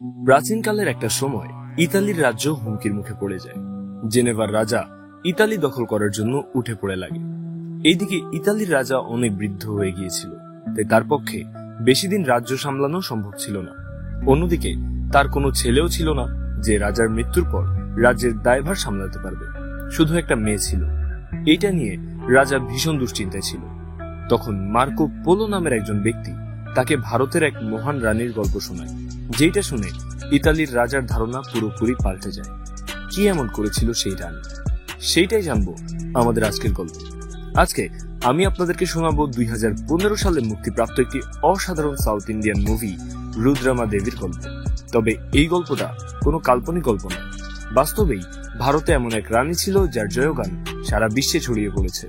প্রাচীনকালের একটা সময় ইতালির রাজ্য হুমকির মুখে পড়ে যায়। জেনেভার রাজা ইতালি দখল করার জন্য উঠে পড়ে লাগে। এইদিকে ইতালির রাজা অনেক বৃদ্ধ হয়ে গিয়েছিল, তাই তার পক্ষে বেশি দিন রাজ্য সামলানো সম্ভব ছিল না। অন্যদিকে তার কোনো ছেলেও ছিল না যে রাজার মৃত্যুর পর রাজ্যের দায়ভার সামলাতে পারবে। শুধু একটা মেয়ে ছিল। এটা নিয়ে রাজা ভীষণ দুশ্চিন্তায় ছিল। তখন মার্কো পোলো নামের একজন ব্যক্তি তাকে ভারতের এক মহান রানীর গল্প শোনায়, যেটা শুনে ইতালির রাজার ধারণা পুরোপুরি পাল্টে যায়। কি এমন করেছিল সেই রানী, সেইটাই জানবো আমাদের আজকের গল্প। আজকে আমি আপনাদেরকে শোনাবো 2015 সালে মুক্তিপ্রাপ্ত একটি অসাধারণ সাউথ ইন্ডিয়ান মুভি রুদ্রমা দেবীর গল্প। তবে এই গল্পটা কোনো কাল্পনিক গল্প নয়, বাস্তবেই ভারতে এমন এক রানী ছিল যার জয়গান সারা বিশ্বে ছড়িয়ে পড়েছে।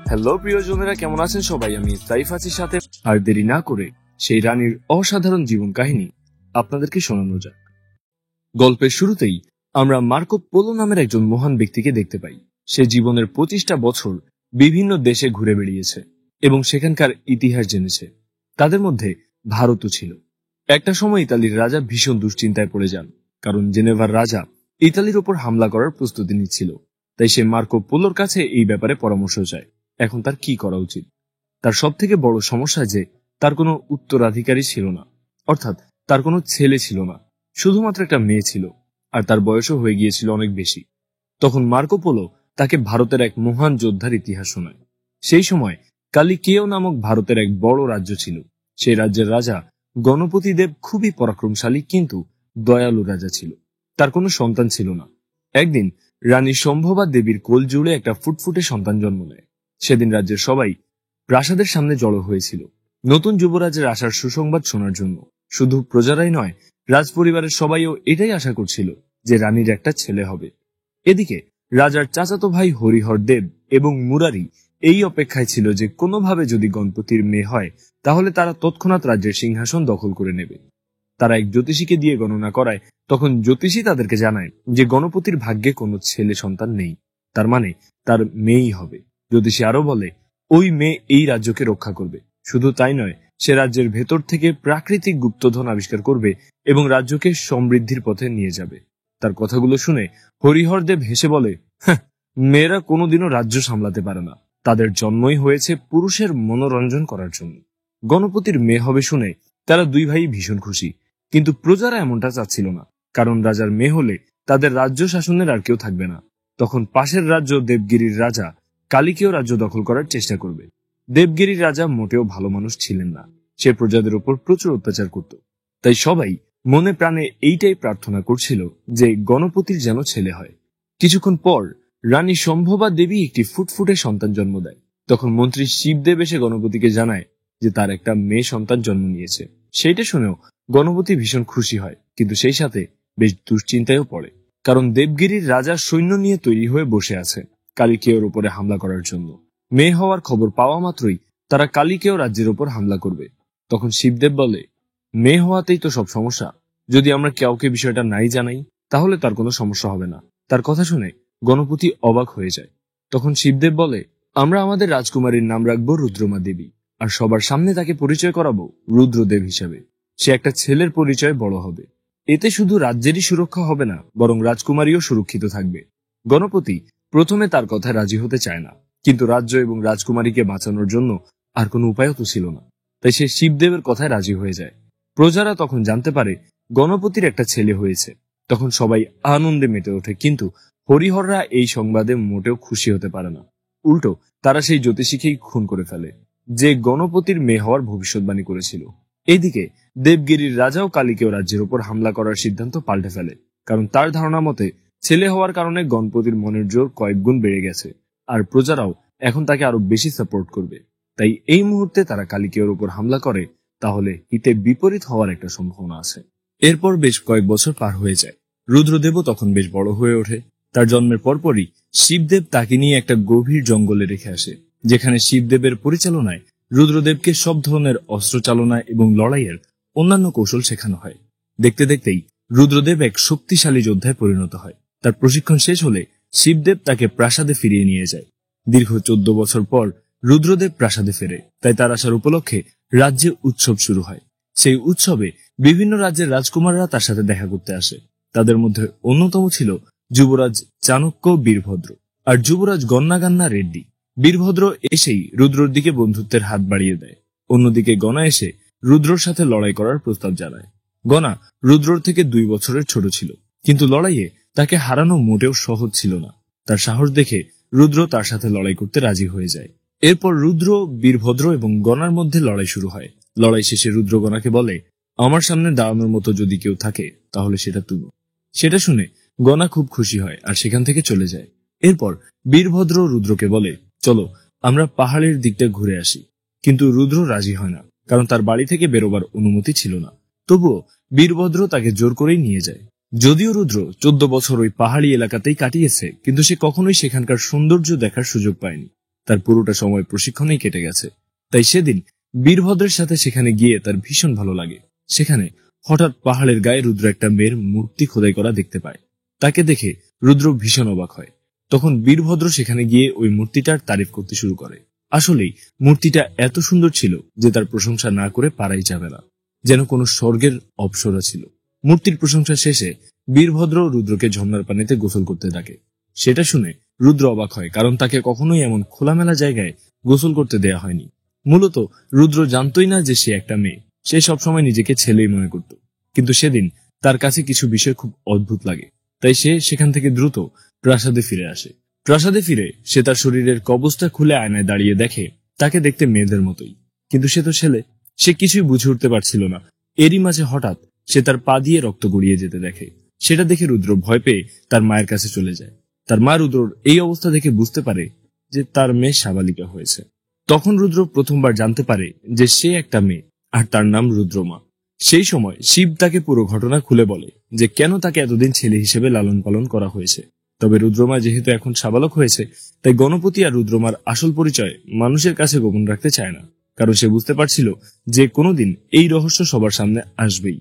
হ্যালো প্রিয়জনেরা, কেমন আছেন সবাই? আমি সাইফ আছি সাথে। আর দেরি না করে সেই রানীর অসাধারণ জীবন কাহিনী আপনাদেরকে শোনানো যাক। গল্পের শুরুতেই আমরা মার্কো পোলো নামের একজন মহান ব্যক্তিকে দেখতে পাই। সে জীবনের 25টা বছর বিভিন্ন দেশে ঘুরে বেড়িয়েছে এবং সেখানকার ইতিহাস জেনেছে। তাদের মধ্যে ভারতও ছিল। একটা সময় ইতালির রাজা ভীষণ দুশ্চিন্তায় পড়ে যান, কারণ জেনেভার রাজা ইতালির ওপর হামলা করার প্রস্তুতি নিচ্ছিল। তাই সে মার্কো পোলোর কাছে এই ব্যাপারে পরামর্শ চায়। এখন তার কি করা উচিত? তার সব থেকে বড় সমস্যা যে তার কোনো উত্তরাধিকারী ছিল না, অর্থাৎ তার কোনো ছেলে ছিল না, শুধুমাত্র একটা মেয়ে ছিল, আর তার বয়সও হয়ে গিয়েছিল অনেক বেশি। তখন মার্কো পোলো তাকে ভারতের এক মহান যোদ্ধার ইতিহাস শোনায়। সেই সময় কালিকেয় নামক ভারতের এক বড় রাজ্য ছিল। সেই রাজ্যের রাজা গণপতি দেব খুবই পরাক্রমশালী কিন্তু দয়ালু রাজা ছিল। তার কোনো সন্তান ছিল না। একদিন রানী সম্ভবা দেবীর কোল জুড়ে একটা ফুটফুটে সন্তান জন্ম নেয়। সেদিন রাজ্যের সবাই প্রাসাদের সামনে জড়ো হয়েছিল নতুন যুবরাজের আসার সুসংবাদ শোনার জন্য। শুধু প্রজারাই নয়, রাজপরিবারের সবাইও এটাই আশা করছিল যে রানীর একটা ছেলে হবে। এদিকে রাজার চাচাতো ভাই হরিহর দেব এবং মুরারি এই অপেক্ষায় ছিল যে কোনোভাবে যদি গণপতির মেয়ে হয় তাহলে তারা তৎক্ষণাৎ রাজ্যের সিংহাসন দখল করে নেবে। তারা এক জ্যোতিষীকে দিয়ে গণনা করায়। তখন জ্যোতিষী তাদেরকে জানায় যে গণপতির ভাগ্যে কোনো ছেলে সন্তান নেই, তার মানে তার মেয়েই হবে। জ্যোতিষী আরো বলে ওই মেয়ে এই রাজ্যকে রক্ষা করবে। শুধু তাই নয়, সে রাজ্যের ভেতর থেকে প্রাকৃতিক গুপ্তধন আবিষ্কার করবে এবং রাজ্যকে সমৃদ্ধির পথে নিয়ে যাবে। তার কথাগুলো শুনে হরিহর দেব হেসে বলে, মেয়েরা কোনোদিনও রাজ্য সামলাতে পারে না, তাদের জন্মই হয়েছে পুরুষের মনোরঞ্জন করার জন্য। গণপতির মেয়ে হবে শুনে তারা দুই ভাই ভীষণ খুশি, কিন্তু প্রজারা এমনটা চাচ্ছিল না, কারণ রাজার মেয়ে হলে তাদের রাজ্য শাসনের আর কেউ থাকবে না। তখন পাশের রাজ্য দেবগিরির রাজা কালিকেয় রাজ্য দখল করার চেষ্টা করবে। দেবগিরির রাজা মোটেও ভালো মানুষ ছিলেন না, সে প্রজাদের উপর প্রচুর অত্যাচার করত। তাই সবাই মনে প্রাণে এইটাই প্রার্থনা করছিল যে গণপতির যেন ছেলে হয়। কিছুক্ষণ পর রানী সম্ভবা দেবী একটি ফুটফুটে সন্তান জন্ম দেয়। তখন মন্ত্রী শিবদেব এসে গণপতিকে জানায় যে তার একটা মেয়ে সন্তান জন্ম নিয়েছে। সেইটা শুনেও গণপতি ভীষণ খুশি হয়, কিন্তু সেই সাথে বেশ দুশ্চিন্তায়ও পড়ে, কারণ দেবগিরির রাজা সৈন্য নিয়ে তৈরি হয়ে বসে আছে কালিকেয়র উপরে হামলা করার জন্য। মেয়ে হওয়ার খবর পাওয়া মাত্রই তারা কালিকেয় রাজ্যের উপর হামলা করবে। তখন শিবদেব বলে, মেয়ে হওয়াতেই তো সব সমস্যা, যদি আমরা কাউকে বিষয়টা নাই জানাই তাহলে তার কোনো সমস্যা হবে না। তার কথা শুনে গণপতি অবাক হয়ে যায়। তখন শিবদেব বলে, আমরা আমাদের রাজকুমারীর নাম রাখবো রুদ্রমা দেবী, আর সবার সামনে তাকে পরিচয় করাবো রুদ্রদেব হিসাবে। সে একটা ছেলের পরিচয় বড় হবে। এতে শুধু রাজ্যেরই সুরক্ষা হবে না, বরং রাজকুমারীও সুরক্ষিত থাকবে। গণপতি প্রথমে তার কথায় রাজি হতে চায় না, কিন্তু রাজ্য এবং রাজকুমারীকে বাঁচানোর জন্য আর কোনো উপায়ও তো ছিল না। তাই সে শিবদেবের কথায় রাজি হয়ে যায়। প্রজারা তখন জানতে পারে গণপতির একটা ছেলে হয়েছে। তখন সবাই আনন্দে মেতে ওঠে, কিন্তু হরিহররা এই সংবাদে মোটেও খুশি হতে পারে না। উল্টো তারা সেই জ্যোতিষীকেই খুন করে ফেলে যে গণপতির মেয়ে হওয়ার ভবিষ্যৎবাণী করেছিল। এইদিকে দেবগিরির রাজাও কালিকেয় রাজ্যের উপর হামলা করার সিদ্ধান্ত পাল্টে ফেলে, কারণ তার ধারণা মতে ছেলে হওয়ার কারণে গণপতির মনের জোর কয়েক গুণ বেড়ে গেছে, আর প্রজারাও এখন তাকে আরো বেশি সাপোর্ট করবে। তাই এই মুহূর্তে তারা কালিকেয়র উপর হামলা করে, তাহলে হিতে বিপরীত হওয়ার একটা সম্ভাবনা আছে। এরপর বেশ কয়েক বছর পার হয়ে যায়। রুদ্রদেবও তখন বেশ বড় হয়ে ওঠে। তার জন্মের পরপরই শিবদেব তাকে নিয়ে একটা গভীর জঙ্গলে রেখে আসে, যেখানে শিবদেবের পরিচালনায় রুদ্রদেবকে সব ধরনের অস্ত্র চালনা এবং লড়াইয়ের অন্যান্য কৌশল শেখানো হয়। দেখতে দেখতেই রুদ্রদেব এক শক্তিশালী যোদ্ধায় পরিণত হয়। তার প্রশিক্ষণ শেষ হলে শিবদেব তাকে প্রাসাদে ফিরিয়ে নিয়ে যায়। দীর্ঘ 14 বছর পর রুদ্রদেব প্রাসাদে ফেরে, তাই তার আসার উপলক্ষে রাজ্যে উৎসব শুরু হয়। সেই উৎসবে বিভিন্ন রাজ্যের রাজকুমাররা তার সাথে দেখা করতে আসে। তাদের মধ্যে অন্যতম ছিল যুবরাজ চাণক্য বীরভদ্র আর যুবরাজ গন্নাগান্না রেড্ডি। বীরভদ্র এসেই রুদ্রর দিকে বন্ধুত্বের হাত বাড়িয়ে দেয়। অন্যদিকে গনা এসে রুদ্রর সাথে লড়াই করার প্রস্তাব জানায়। গনা রুদ্রর থেকে 2 বছরের ছোট ছিল, কিন্তু লড়াইয়ে তাকে হারানো মোটেও সহজ ছিল না। তার সাহস দেখে রুদ্র তার সাথে লড়াই করতে রাজি হয়ে যায়। এরপর রুদ্র, বীরভদ্র এবং গনার মধ্যে লড়াই শুরু হয়। লড়াই শেষে রুদ্র গনাকে বলে, আমার সামনে দাঁড়ানোর মতো যদি কেউ থাকে তাহলে সেটা তুমি। সেটা শুনে গনা খুব খুশি হয় আর সেখান থেকে চলে যায়। এরপর বীরভদ্র রুদ্রকে বলে, চলো আমরা পাহাড়ের দিকটা ঘুরে আসি। কিন্তু রুদ্র রাজি হয় না, কারণ তার বাড়ি থেকে বেরোবার অনুমতি ছিল না। তবুও বীরভদ্র তাকে জোর করেই নিয়ে যায়। যদিও রুদ্র 14 বছর ওই পাহাড়ি এলাকাতেই কাটিয়েছে, কিন্তু সে কখনোই সেখানকার সৌন্দর্য দেখার সুযোগ পায়নি। তার পুরোটা সময় প্রশিক্ষণেই কেটে গেছে। তাই সেদিন বীরভদ্রের সাথে সেখানে গিয়ে তার ভীষণ ভালো লাগে। সেখানে হঠাৎ পাহাড়ের গায়ে রুদ্র একটা মেয়ের মূর্তি খোদাই করা দেখতে পায়। তাকে দেখে রুদ্র ভীষণ অবাক হয়। তখন বীরভদ্র সেখানে গিয়ে ওই মূর্তিটার তারিফ করতে শুরু করে। আসলেই মূর্তিটা এত সুন্দর ছিল যে তার প্রশংসা না করে পারাই যাবে না, যেন কোনো স্বর্গের অপ্সরা ছিল। মূর্তির প্রশংসা শেষে বীরভদ্র রুদ্রকে ঝর্ণার পানিতে গোসল করতে ডাকে। সেটা শুনে রুদ্র অবাক হয়, কারণ তাকে কখনোই এমন খোলামেলা জায়গায় গোসল করতে দেয়া হয়নি। মূলত রুদ্র জানতই না যে সে একটা মেয়ে। সে সবসময় নিজেকে ছেলেই মনে করত। কিন্তু সেদিন তার কাছে কিছু বিষয় খুব অদ্ভুত লাগে। তাই সে সেখান থেকে দ্রুত প্রাসাদে ফিরে আসে। প্রাসাদে ফিরে সে তার শরীরের কবচটা খুলে আয়নায় দাঁড়িয়ে দেখে তাকে দেখতে মেয়েদের মতোই, কিন্তু সে তো ছেলে। সে কিছুই বুঝে উঠতে পারছিল না। এরই মাঝে হঠাৎ সে তার পা দিয়ে রক্ত গড়িয়ে যেতে দেখে। সেটা দেখে রুদ্র ভয় পেয়ে তার মায়ের কাছে চলে যায়। তার মা রুদ্রর এই অবস্থা দেখে বুঝতে পারে যে তার মেয়ে সাবালিকা হয়েছে। তখন রুদ্র প্রথমবার জানতে পারে যে সে একটা মেয়ে, আর তার নাম রুদ্রমা। সেই সময় শিব তাকে পুরো ঘটনা খুলে বলে যে কেন তাকে এতদিন ছেলে হিসেবে লালন পালন করা হয়েছে। তবে রুদ্রমা যেহেতু এখন সাবালক হয়েছে, তাই গণপতি আর রুদ্রমার আসল পরিচয় মানুষের কাছে গোপন রাখতে চায় না, কারণ সে বুঝতে পারছিল যে কোনোদিন এই রহস্য সবার সামনে আসবেই।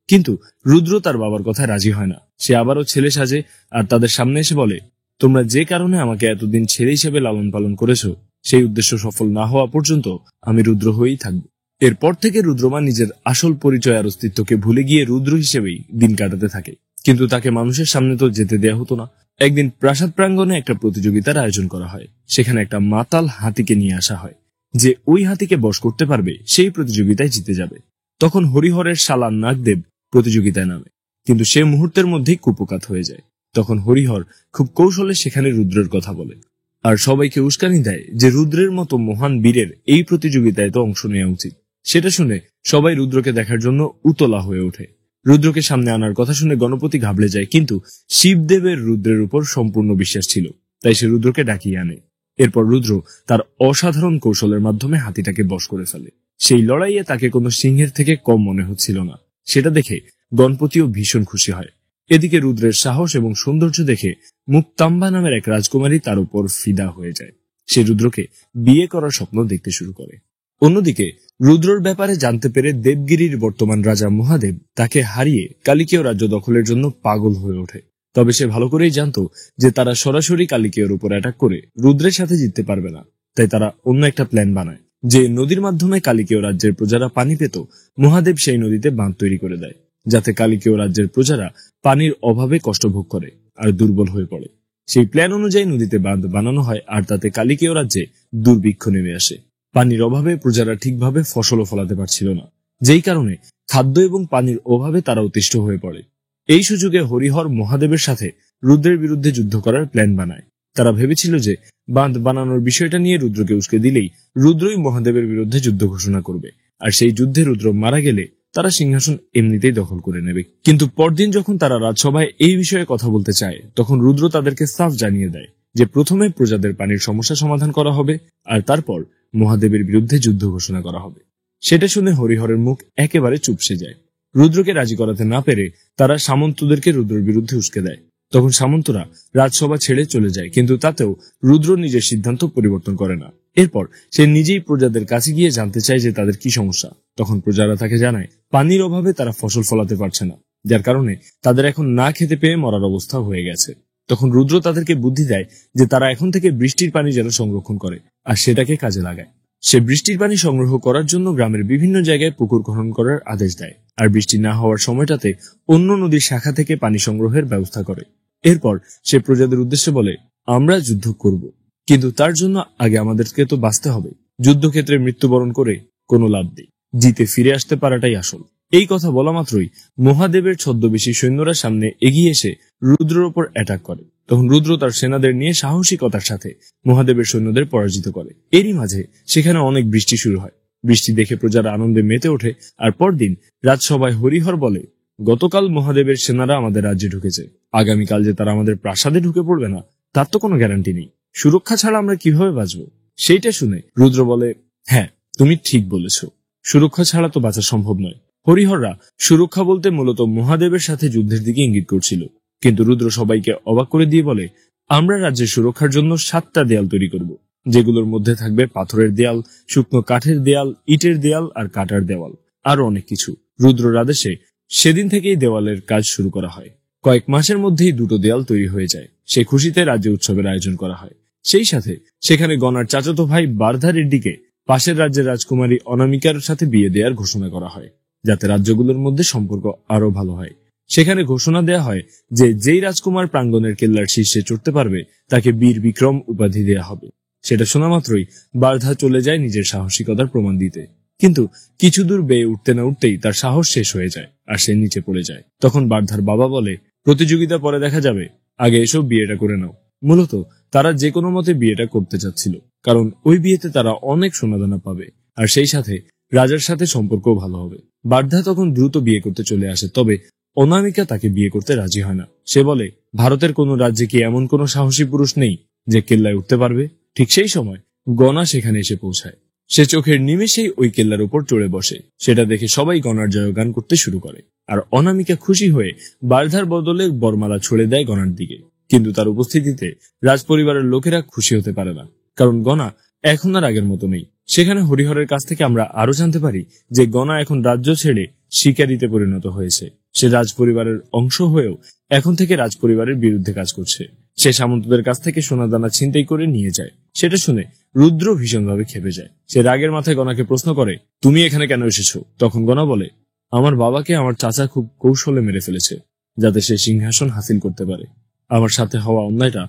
কিন্তু রুদ্র তার বাবার কথায় রাজি হয় না। সে আবারও ছেলে সাজে আর তাদের সামনে এসে বলে, তোমরা যে কারণে আমাকে এতদিন ছেলে হিসেবে লালন পালন করেছো, সেই উদ্দেশ্য সফল না হওয়া পর্যন্ত আমি রুদ্র হয়েই থাকব। এরপর থেকে রুদ্রমা নিজের আসল পরিচয় আর অস্তিত্বকে ভুলে গিয়ে রুদ্র হিসেবেই দিন কাটাতে থাকে। কিন্তু তাকে মানুষের সামনে তো যেতে দেয়া হতো না। একদিন প্রাসাদ প্রাঙ্গণে একটা প্রতিযোগিতার আয়োজন করা হয়। সেখানে একটা মাতাল হাতিকে নিয়ে আসা হয়। যে ওই হাতিকে বশ করতে পারবে সেই প্রতিযোগিতায় জিতে যাবে। তখন হরিহরের শালা নাগদেব প্রতিযোগিতায় নামে, কিন্তু সে মুহূর্তের মধ্যেই কুপকাত হয়ে যায়। তখন হরিহর খুব কৌশলে সেখানে রুদ্রের কথা বলে আর সবাইকে উস্কানি দেয় যে রুদ্রের মতো মহান বীরের এই প্রতিযোগিতায় তো অংশ নেওয়া উচিত। সেটা শুনে সবাই রুদ্রকে দেখার জন্য উতলা হয়ে ওঠে। রুদ্রকে সামনে আনার কথা শুনে গণপতি ঘাবড়ে যায়, কিন্তু শিবদেবের রুদ্রের উপর সম্পূর্ণ বিশ্বাস ছিল, তাই সে রুদ্রকে ডাকিয়ে আনে। এরপর রুদ্র তার অসাধারণ কৌশলের মাধ্যমে হাতিটাকে বশ করে ফেলে। সেই লড়াইয়ে তাকে কোনো সিংহের থেকে কম মনে হচ্ছিল না। সেটা দেখে গণপতিও ভীষণ খুশি হয়। এদিকে রুদ্রের সাহস এবং সৌন্দর্য দেখে মুক্তাম্বা নামের এক রাজকুমারী তার উপর ফিদা হয়ে যায়। সে রুদ্রকে বিয়ে করার স্বপ্ন দেখতে শুরু করে। অন্যদিকে রুদ্রর ব্যাপারে জানতে পেরে দেবগিরির বর্তমান রাজা মহাদেব তাকে হারিয়ে কালিকেয় রাজ্য দখলের জন্য পাগল হয়ে ওঠে। তবে সে ভালো করেই জানতো যে তারা সরাসরি কালিকেয়র উপর অ্যাটাক করে রুদ্রের সাথে জিততে পারবে না। তাই তারা অন্য একটা প্ল্যান বানায়, যে নদীর মাধ্যমে কালিকেয় রাজ্যের প্রজারা পানি পেত। মহাদেব সেই নদীতে বাঁধ তৈরি করে দেয়, যাতে কালিকেয় রাজ্যের প্রজারা পানির অভাবে কষ্ট ভোগ করে আর দুর্বল হয়ে পড়ে। সেই প্ল্যান অনুযায়ী নদীতে বাঁধ বানানো হয়, আর তাতে কালিকেয় রাজ্যে দুর্ভিক্ষ নেমে আসে। পানির অভাবে প্রজারা ঠিকভাবে ফসলও ফলাতে পারছিল না, যেই কারণে খাদ্য এবং পানির অভাবে তারা অতিষ্ঠ হয়ে পড়ে। এই সুযোগে হরিহর মহাদেবের সাথে রুদ্রের বিরুদ্ধে যুদ্ধ করার প্ল্যান বানায়। তারা ভেবেছিল যে বাঁধ বানানোর বিষয়টা নিয়ে রুদ্রকে উস্কে দিলেই রুদ্রই মহাদেবের বিরুদ্ধে যুদ্ধ ঘোষণা করবে, আর সেই যুদ্ধে রুদ্র মারা গেলে তারা সিংহাসন এমনিতেই দখল করে নেবে। কিন্তু পরদিন যখন তারা রাজসভায় এই বিষয়ে কথা বলতে চায়, তখন রুদ্র তাদেরকে সাফ জানিয়ে দেয় যে প্রথমে প্রজাদের পানির সমস্যা সমাধান করা হবে, আর তারপর মহাদেবের বিরুদ্ধে যুদ্ধ ঘোষণা করা হবে। সেটা শুনে হরিহরের মুখ একেবারে চুপসে যায়। রুদ্রকে রাজি করাতে না পেরে তারা সামন্তদেরকে রুদ্রের বিরুদ্ধে উস্কে দেয়। তখন সামন্তরা রাজসভা ছেড়ে চলে যায়, কিন্তু তাতেও রুদ্র নিজের সিদ্ধান্ত পরিবর্তন করে না। এরপর সে নিজেই প্রজাদের কাছে গিয়ে জানতে চায় যে তাদের কি সমস্যা। তখন প্রজারা তাকে জানায় পানির অভাবে তারা ফসল ফলাতে পারছে না, যার কারণে তাদের এখন না খেতে পেয়ে মরার অবস্থা হয়ে গেছে। তখন রুদ্র তাদেরকে বুদ্ধি দেয় যে তারা এখন থেকে বৃষ্টির পানি যেন সংরক্ষণ করে আর সেটাকে কাজে লাগায়। সে বৃষ্টির পানি সংগ্রহ করার জন্য গ্রামের বিভিন্ন জায়গায় পুকুর খনন করার আদেশ দেয়, আর বৃষ্টি না হওয়ার সময়টাতে অন্য নদীর শাখা থেকে পানি সংগ্রহের ব্যবস্থা করে। এরপর সে প্রজাদের উদ্দেশ্যে বলে, আমরা যুদ্ধ করব, কিন্তু তার জন্য আগে আমাদেরকে তো বাঁচতে হবে। যুদ্ধক্ষেত্রে মৃত্যুবরণ করে কোনো লাভ নেই, জিতে ফিরে আসতে পারাটাই আসল। এই কথা বলা মাত্রই মহাদেবের ছদ্মবেশী সৈন্যরা সামনে এগিয়ে এসে রুদ্রের ওপর অ্যাটাক করে। তখন রুদ্র তার সেনাদের নিয়ে সাহসিকতার সাথে মহাদেবের সৈন্যদের পরাজিত করে। এরই মাঝে সেখানে অনেক বৃষ্টি শুরু হয়। বৃষ্টি দেখে প্রজারা আনন্দে মেতে ওঠে, আর পরদিন রাজসভায় হরিহর বলে, গতকাল মহাদেবের সেনারা আমাদের রাজ্যে ঢুকেছে, আগামীকাল যে তারা আমাদের প্রাসাদে ঢুকে পড়বে না তার তো কোনো গ্যারান্টি নেই। সুরক্ষা ছাড়া আমরা কিভাবে বাঁচবো? সেইটা শুনে রুদ্র বলে, হ্যাঁ তুমি ঠিক বলেছ, সুরক্ষা ছাড়া তো বাঁচা সম্ভব নয়। হরিহররা সুরক্ষা বলতে মূলত মহাদেবের সাথে যুদ্ধের দিকে ইঙ্গিত করছিল, কিন্তু রুদ্র সবাইকে অবাক করে দিয়ে বলে, আমরা রাজ্যের সুরক্ষার জন্য 7টা দেয়াল তৈরি করব, যেগুলোর মধ্যে থাকবে পাথরের দেয়াল, শুকনো কাঠের দেয়াল, ইটের দেয়াল আর কাটার দেওয়াল, আরো অনেক কিছু। রুদ্রর আদেশে সেদিন থেকেই দেওয়ালের কাজ শুরু করা হয়। কয়েক মাসের মধ্যেই 2টো দেয়াল তৈরি হয়ে যায়। সে খুশিতে রাজ্যে উৎসবের আয়োজন করা হয়। সেই সাথে সেখানে গনার চাচাতো ভাই বারধারের দিকে পাশের রাজ্যের রাজকুমারী অনামিকার সাথে বিয়ে দেওয়ার ঘোষণা করা হয়, যাতে রাজ্যগুলোর মধ্যে সম্পর্ক আরো ভালো হয়। সেখানে ঘোষণা দেয়া হয় যে যেই রাজকুমার প্রাঙ্গণের কেল্লার শীর্ষে চড়তে পারবে তাকে বীর বিক্রম উপাধি দেয়া হবে। সেটা শোনা মাত্রই বারধা চলে যায় নিজের সাহসিকতার প্রমাণ দিতে, কিন্তু কিছু দূর বেয়ে উঠতে না উঠতেই তার সাহস শেষ হয়ে যায় আর সে নিচে পড়ে যায়। তখন বারধার বাবা বলে, প্রতিযোগিতা পরে দেখা যাবে, আগে এসব বিয়েটা করে নাও। মূলত তারা যে কোনো মতে বিয়েটা করতে চাচ্ছিল, কারণ ওই বিয়েতে তারা অনেক সোনাদানা পাবে, আর সেই সাথে রাজার সাথে সম্পর্কও ভালো হবে। বারধা তখন দ্রুত বিয়ে করতে চলে আসে, তবে অনামিকা তাকে বিয়ে করতে রাজি হয় না। সে বলে, ভারতের কোন রাজ্যে কি এমন কোন সাহসী পুরুষ নেই যে কেল্লায় উঠতে পারবে? ঠিক সেই সময় গনা সেখানে এসে পৌঁছায়। সে চোখের নিমেষেই ওই কেল্লার উপর চড়ে বসে। সেটা দেখে সবাই গনার জয়গান করতে শুরু করে, আর অনামিকা খুশি হয়ে বারধার বদলে বরমালা ছড়ে দেয় গনার দিকে। কিন্তু তার উপস্থিতিতে রাজপরিবারের লোকেরা খুশি হতে পারে না, কারণ গনা এখন আর আগের মতো নেই। সেখানে হরিহরের কাছ থেকে আমরা আরো জানতে পারি যে গনা এখন রাজ্য ছেড়ে শিকারিতে পরিণত হয়েছে। সে রাজপরিবারের অংশ হয়েও এখন থেকে রাজপরিবারের বিরুদ্ধে কাজ করছে। সে সামন্তদের কাছ থেকে সোনাদানা ছিনতাই করে নিয়ে যায়। সেটা শুনে রুদ্র ভীষণভাবে ক্ষেপে যায়। সে রাগের মাথায় গনাকে প্রশ্ন করে, তুমি এখানে কেন এসেছো? তখন গনা বলে, আমার বাবাকে আমার চাচা খুব কৌশলে মেরে ফেলেছে, যাতে সে সিংহাসন হাসিল করতে পারে। আমার সাথে হওয়া অন্যায়টা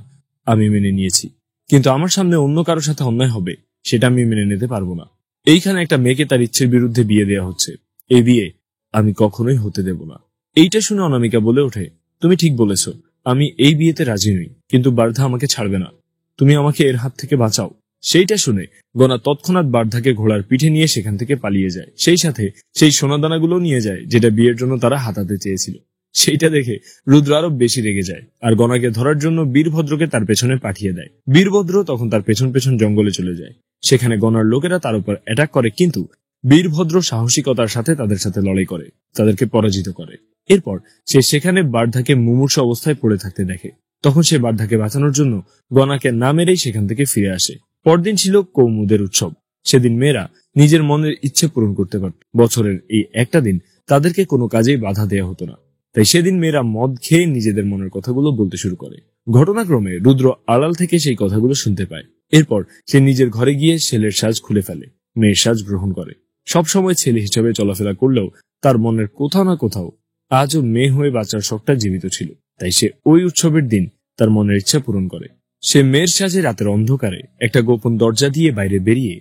আমি মেনে নিয়েছি, কিন্তু আমার সামনে অন্য কারোর সাথে অন্যায় হবে সেটা আমি মেনে নিতে পারবো না। এইখানে একটা মেয়েকে তার ইচ্ছের বিরুদ্ধে বিয়ে দেওয়া হচ্ছে, এই বিয়ে আমি কখনোই হতে দেব না। এইটা শুনে অনামিকা বলে ওঠে, তুমি ঠিক বলেছ, আমি এই বিয়েতে রাজি নই, কিন্তু বারধা আমাকে ছাড়বে না, তুমি আমাকে এর হাত থেকে বাঁচাও। সেইটা শুনে গনা তৎক্ষণাৎ বারধাকে ঘোড়ার পিঠে নিয়ে সেখান থেকে পালিয়ে যায়। সেই সাথে সেই সোনাদানাগুলো নিয়ে যায় যেটা বিয়ের জন্য তারা হাতাতে চেয়েছিল। সেইটা দেখে রুদ্র আরো বেশি রেগে যায়, আর গনাকে ধরার জন্য বীরভদ্রকে তার পেছনে পাঠিয়ে দেয়। বীরভদ্র তখন তার পেছন পেছন জঙ্গলে চলে যায়। সেখানে গনার লোকেরা তার উপর অ্যাটাক করে, কিন্তু বীরভদ্র সাহসিকতার সাথে তাদের সাথে লড়াই করে, তাদেরকে পরাজিত করে। এরপর সে সেখানে বারধাকে মুমূর্ষু অবস্থায় পড়ে থাকতে দেখে। তখন সে বারধাকে বাঁচানোর জন্য গনাকে না মেরেই সেখান থেকে ফিরে আসে। পরদিন ছিল কৌমুদের উৎসব। সেদিন মেয়েরা নিজের মনের ইচ্ছে পূরণ করতে পারত। বছরের এই একটা দিন তাদেরকে কোনো কাজেই বাধা দেয়া হতো না, তাই সেদিন মেয়েরা মদ খেয়ে নিজেদের মনের কথাগুলো বলতে শুরু করে। ঘটনাক্রমে রুদ্র আড়াল থেকে সেই কথাগুলো শুনতে পায়। এরপর সে নিজের ঘরে গিয়ে ছেলের সাজ খুলে ফেলে, মেয়ের সাজ গ্রহণ করে। সবসময় ছেলে হিসেবে চলাফেরা করলেও তার মনের কোথাও না কোথাও আজও মেয়ে হয়ে বাঁচার শখটা জীবিত ছিল। তাই সে ওই উৎসবের দিন তার মনের ইচ্ছা পূরণ করে। সে মেয়ের সাজে রাতের অন্ধকারে একটা গোপন দরজা দিয়ে বাইরে বেরিয়ে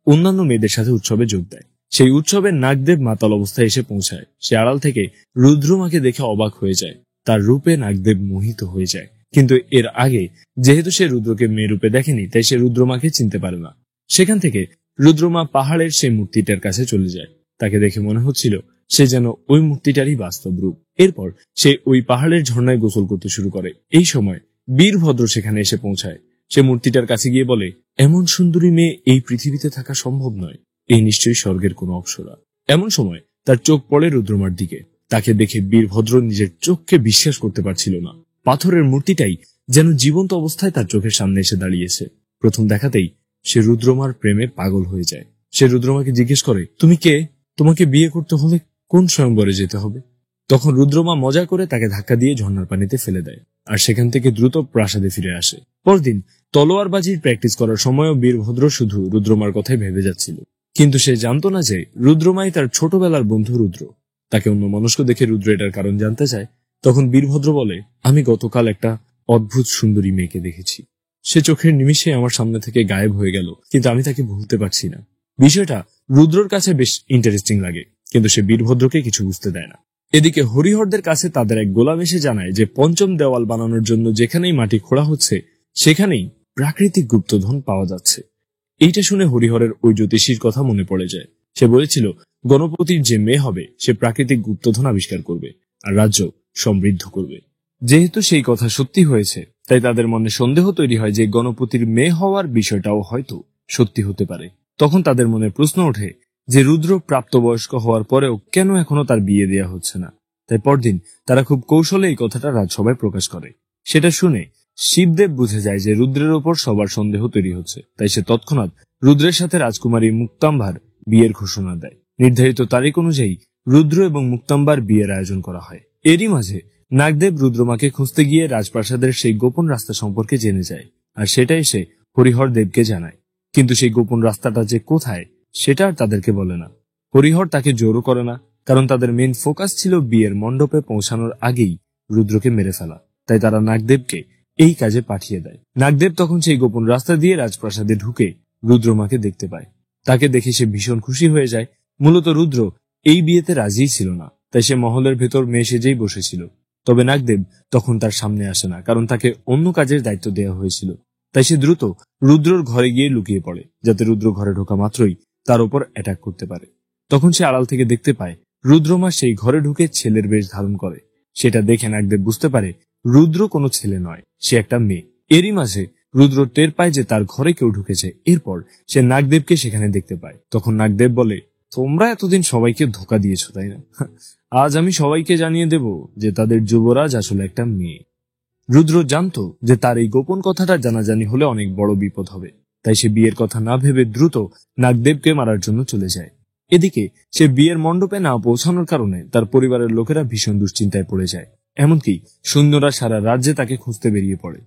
অন্যান্য মেয়েদের সাথে উৎসবে যোগ দেয়। সেই উৎসবে নাগদেব মাতাল অবস্থায় এসে পৌঁছায়। সে আড়াল থেকে রুদ্রমাকে দেখে অবাক হয়ে যায়। তার রূপে নাগদেব মোহিত হয়ে যায়, কিন্তু এর আগে যেহেতু সে রুদ্রকে মেয়ে রূপে দেখেনি, তাই সে রুদ্রমাকে চিনতে পারে না। সেখান থেকে রুদ্রমা পাহাড়ের সেই মূর্তিটার কাছে চলে যায়। তাকে দেখে মনে হচ্ছিল সে যেন ওই মূর্তিটারই বাস্তব রূপ। এরপর সে ওই পাহাড়ের ঝর্ণায় গোসল করতে শুরু করে। এই সময় বীরভদ্র সেখানে এসে পৌঁছায়। সে মূর্তিটার কাছে গিয়ে বলে, এমন সুন্দরী মেয়ে এই পৃথিবীতে থাকা সম্ভব নয়, এই নিশ্চয়ই স্বর্গের কোনো অপ্সরা। এমন সময় তার চোখ পড়ে রুদ্রমার দিকে। তাকে দেখে বীরভদ্র নিজের চোখকে বিশ্বাস করতে পারছিল না। পাথরের মূর্তিটাই যেন জীবন্ত অবস্থায় তার চোখের সামনে এসে দাঁড়িয়েছে। প্রথম দেখাতেই সে রুদ্রমার প্রেমে পাগল হয়ে যায়। সে রুদ্রমাকে জিজ্ঞেস করে, তুমি কে? তোমাকে বিয়ে করতে হলে কোন স্বয়ংবরে যেতে হবে? তখন রুদ্রমা মজা করে তাকে ধাক্কা দিয়ে ঝর্ণার পানিতে ফেলে দেয়, আর সেখান থেকে দ্রুত প্রাসাদে ফিরে আসে। পরদিন তলোয়ারবাজির প্র্যাকটিস করার সময়ও বীরভদ্র শুধু রুদ্রমার কথাই ভেবে যাচ্ছিল, কিন্তু সে জানতো না যে রুদ্রমাই তার ছোটবেলার বন্ধু রুদ্র। তাকে অন্য মানুষকে দেখে রুদ্র এটার কারণ জানতে চায়। তখন বীরভদ্র বলে, আমি গতকাল একটা অদ্ভুত সুন্দরী মেয়েকে দেখেছি। সে চোখের নিমিষে আমার সামনে থেকে গায়েব হয়ে গেল, কিন্তু আমি তাকে ভুলতে পারছি না। বিষয়টা রুদ্রর কাছে বেশ ইন্টারেস্টিং লাগে, কিন্তু সে বীরভদ্রকে কিছু বুঝতে দেয় না। এদিকে হরিহরদের কাছে তাদের এক গোলাম এসে জানায় যে পঞ্চম দেওয়াল বানানোর জন্য যেখানেই মাটি খোঁড়া হচ্ছে সেখানেই প্রাকৃতিক গুপ্তধন পাওয়া যাচ্ছে। এইটা শুনে হরিহরের ওই জ্যোতিষীর কথা মনে পড়ে যায়। সে বলেছিল গণপতির যে মেয়ে হবে সে প্রাকৃতিক গুপ্তধন আবিষ্কার করবে আর রাজ্য সমৃদ্ধ করবে। যেহেতু সেই কথা সত্যি হয়েছে, তাই তাদের মনে সন্দেহ তৈরি হয় যে গণপতির মেয়ে হওয়ার বিষয়টাও হয়তো সত্যি হতে পারে। তখন তাদের মনে প্রশ্ন ওঠে যে রুদ্র প্রাপ্তবয়স্ক হওয়ার পরেও কেন এখনো তার বিয়ে দেওয়া হচ্ছে না। তাই পরদিন তারা খুব কৌশলে এই কথাটা রাজসভায় প্রকাশ করে। সেটা শুনে শিবদেব বুঝে যায় যে রুদ্রের ওপর সবার সন্দেহ তৈরি হচ্ছে, তাই সে তৎক্ষণাৎ রুদ্রের সাথে রাজকুমারী মুক্তাম্বার বিয়ের ঘোষণা দেয়। নির্ধারিত তারিখ অনুযায়ী রুদ্র এবং মুক্তাম্বার বিয়ের আয়োজন করা হয়। এরই মাঝে নাগদেব রুদ্রমাকে খুঁজতে গিয়ে রাজপ্রাসাদের সেই গোপন রাস্তা সম্পর্কে জেনে যায়, আর সেটাই সে হরিহর দেবকে জানায়। কিন্তু সেই গোপন রাস্তাটা যে কোথায় সেটা আর তাদেরকে বলে না। হরিহর তাকে জোরও করে না, কারণ তাদের মেন ফোকাস ছিল বিয়ের মণ্ডপে পৌঁছানোর আগেই রুদ্রকে মেরে ফেলা। তাই তারা নাগদেবকে এই কাজে পাঠিয়ে দেয়। নাগদেব তখন সেই গোপন রাস্তা দিয়ে রাজপ্রাসাদে ঢুকে রুদ্রমাকে দেখতে পায়। তাকে দেখে সে ভীষণ খুশি হয়ে যায়। মূলত রুদ্র এই বিয়েতে রাজিই ছিল না, তাই সে মহলের ভেতর মেয়ে সেজেই বসেছিল। তবে নাগদেব তখন তার সামনে আসে না, কারণ তাকে অন্য কাজের দায়িত্ব দেওয়া হয়েছিল। তাই সে দ্রুত রুদ্রর ঘরে গিয়ে লুকিয়ে পড়ে, যাতে রুদ্র ঘরে ঢোকা মাত্রই তার উপর অ্যাটাক করতে পারে। তখন সে আড়াল থেকে দেখতে পায় রুদ্রমা সেই ঘরে ঢুকে ছেলের বেশ ধারণ করে। সেটা দেখে নাগদেব বুঝতে পারে রুদ্র কোনো ছেলে নয়, সে একটা মেয়ে। এরই মাঝে রুদ্র টের পায় যে তার ঘরে কেউ ঢুকেছে। এরপর সে নাগদেবকে সেখানে দেখতে পায়। তখন নাগদেব বলে, তোমরা এতদিন সবাইকে ধোঁকা দিয়েছো, তাই না? আজ আমি সবাইকে জানিয়ে দেব যে তাদের যুবরাজ আসলে একটা মেয়ে। রুদ্র জানতো যে তার এই গোপন কথাটা জানাজানি হলে অনেক বড় বিপদ হবে, তাই সে বিয়ের কথা না ভেবে দ্রুত নাগদেবকে মারার জন্য চলে যায়। এদিকে সে বিয়ের মণ্ডপে না পৌঁছানোর কারণে তার পরিবারের লোকেরা ভীষণ দুশ্চিন্তায় পড়ে যায়। এমনকি সৈন্যরা সারা রাজ্যে তাকে খুঁজতে বেরিয়ে পড়ে।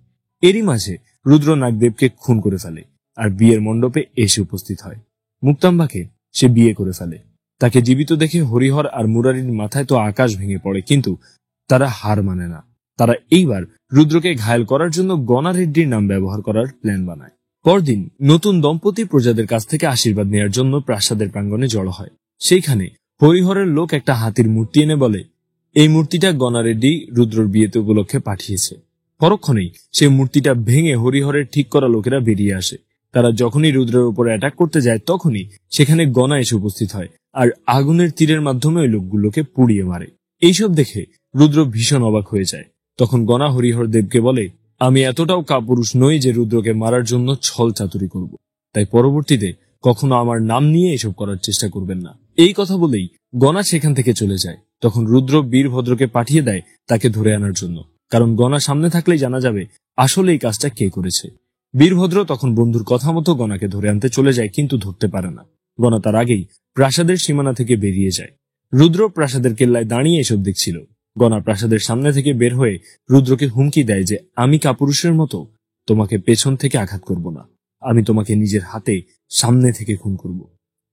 এরই মাঝে রুদ্র নাগদেবকে খুন করে ফেলে আর বিয়ের মণ্ডপে এসে উপস্থিত হয়। মুক্তাম্বাকে সে বিয়ে করে ফেলে। তাকে জীবিত দেখে হরিহর আর মুরারির মাথায় তো আকাশ ভেঙে পড়ে, কিন্তু তারা হার মানে না। তারা এইবার রুদ্রকে ঘায়েল করার জন্য গণা রেড্ডির নাম ব্যবহার করার প্ল্যান বানায়। পরদিন নতুন দম্পতি প্রজাদের কাছ থেকে আশীর্বাদ নেওয়ার জন্য প্রাসাদের প্রাঙ্গণে জড়ো হয়। সেইখানে হরিহরের লোক একটা হাতির মূর্তি এনে বলে, এই মূর্তিটা গণা রেড্ডি রুদ্রর বিয়েতে উপলক্ষে পাঠিয়েছে। পরক্ষণেই সেই মূর্তিটা ভেঙে হরিহরের ঠিক করা লোকেরা বেরিয়ে আসে। তারা যখনই রুদ্রের উপর অ্যাটাক করতে যায় তখনই সেখানে গণা এসে উপস্থিত হয় আর আগুনের তীরের মাধ্যমে ওই লোকগুলোকে পুড়িয়ে মারে। এইসব দেখে রুদ্র ভীষণ অবাক হয়ে যায়। তখন গণা হরিহর দেবকে বলে, আমি এতটাও কাপুরুষ নই যে রুদ্রকে মারার জন্য ছল চাতুরি করব, তাই পরবর্তীতে কখনো আমার নাম নিয়ে এসব করার চেষ্টা করবেন না। এই কথা বলেই গণা সেখান থেকে চলে যায়। তখন রুদ্র বীরভদ্রকে পাঠিয়ে দেয় তাকে ধরে আনার জন্য, কারণ গণা সামনে থাকলেই জানা যাবে আসলে এই কাজটা কে করেছে। বীরভদ্র তখন বন্ধুর কথা মতো গণাকে ধরে আনতে চলে যায়, কিন্তু ধরতে পারে না। গণা তার আগেই প্রাসাদের সীমানা থেকে বেরিয়ে যায়। রুদ্র প্রাসাদের কেল্লায় দাঁড়িয়ে এসব দেখছিল। গণা প্রাসাদের সামনে থেকে বের হয়ে রুদ্রকে হুমকি দেয় যে আমি কাপুরুষের মতো তোমাকে পেছন থেকে আঘাত করব না, আমি তোমাকে নিজের হাতে সামনে থেকে খুন করব।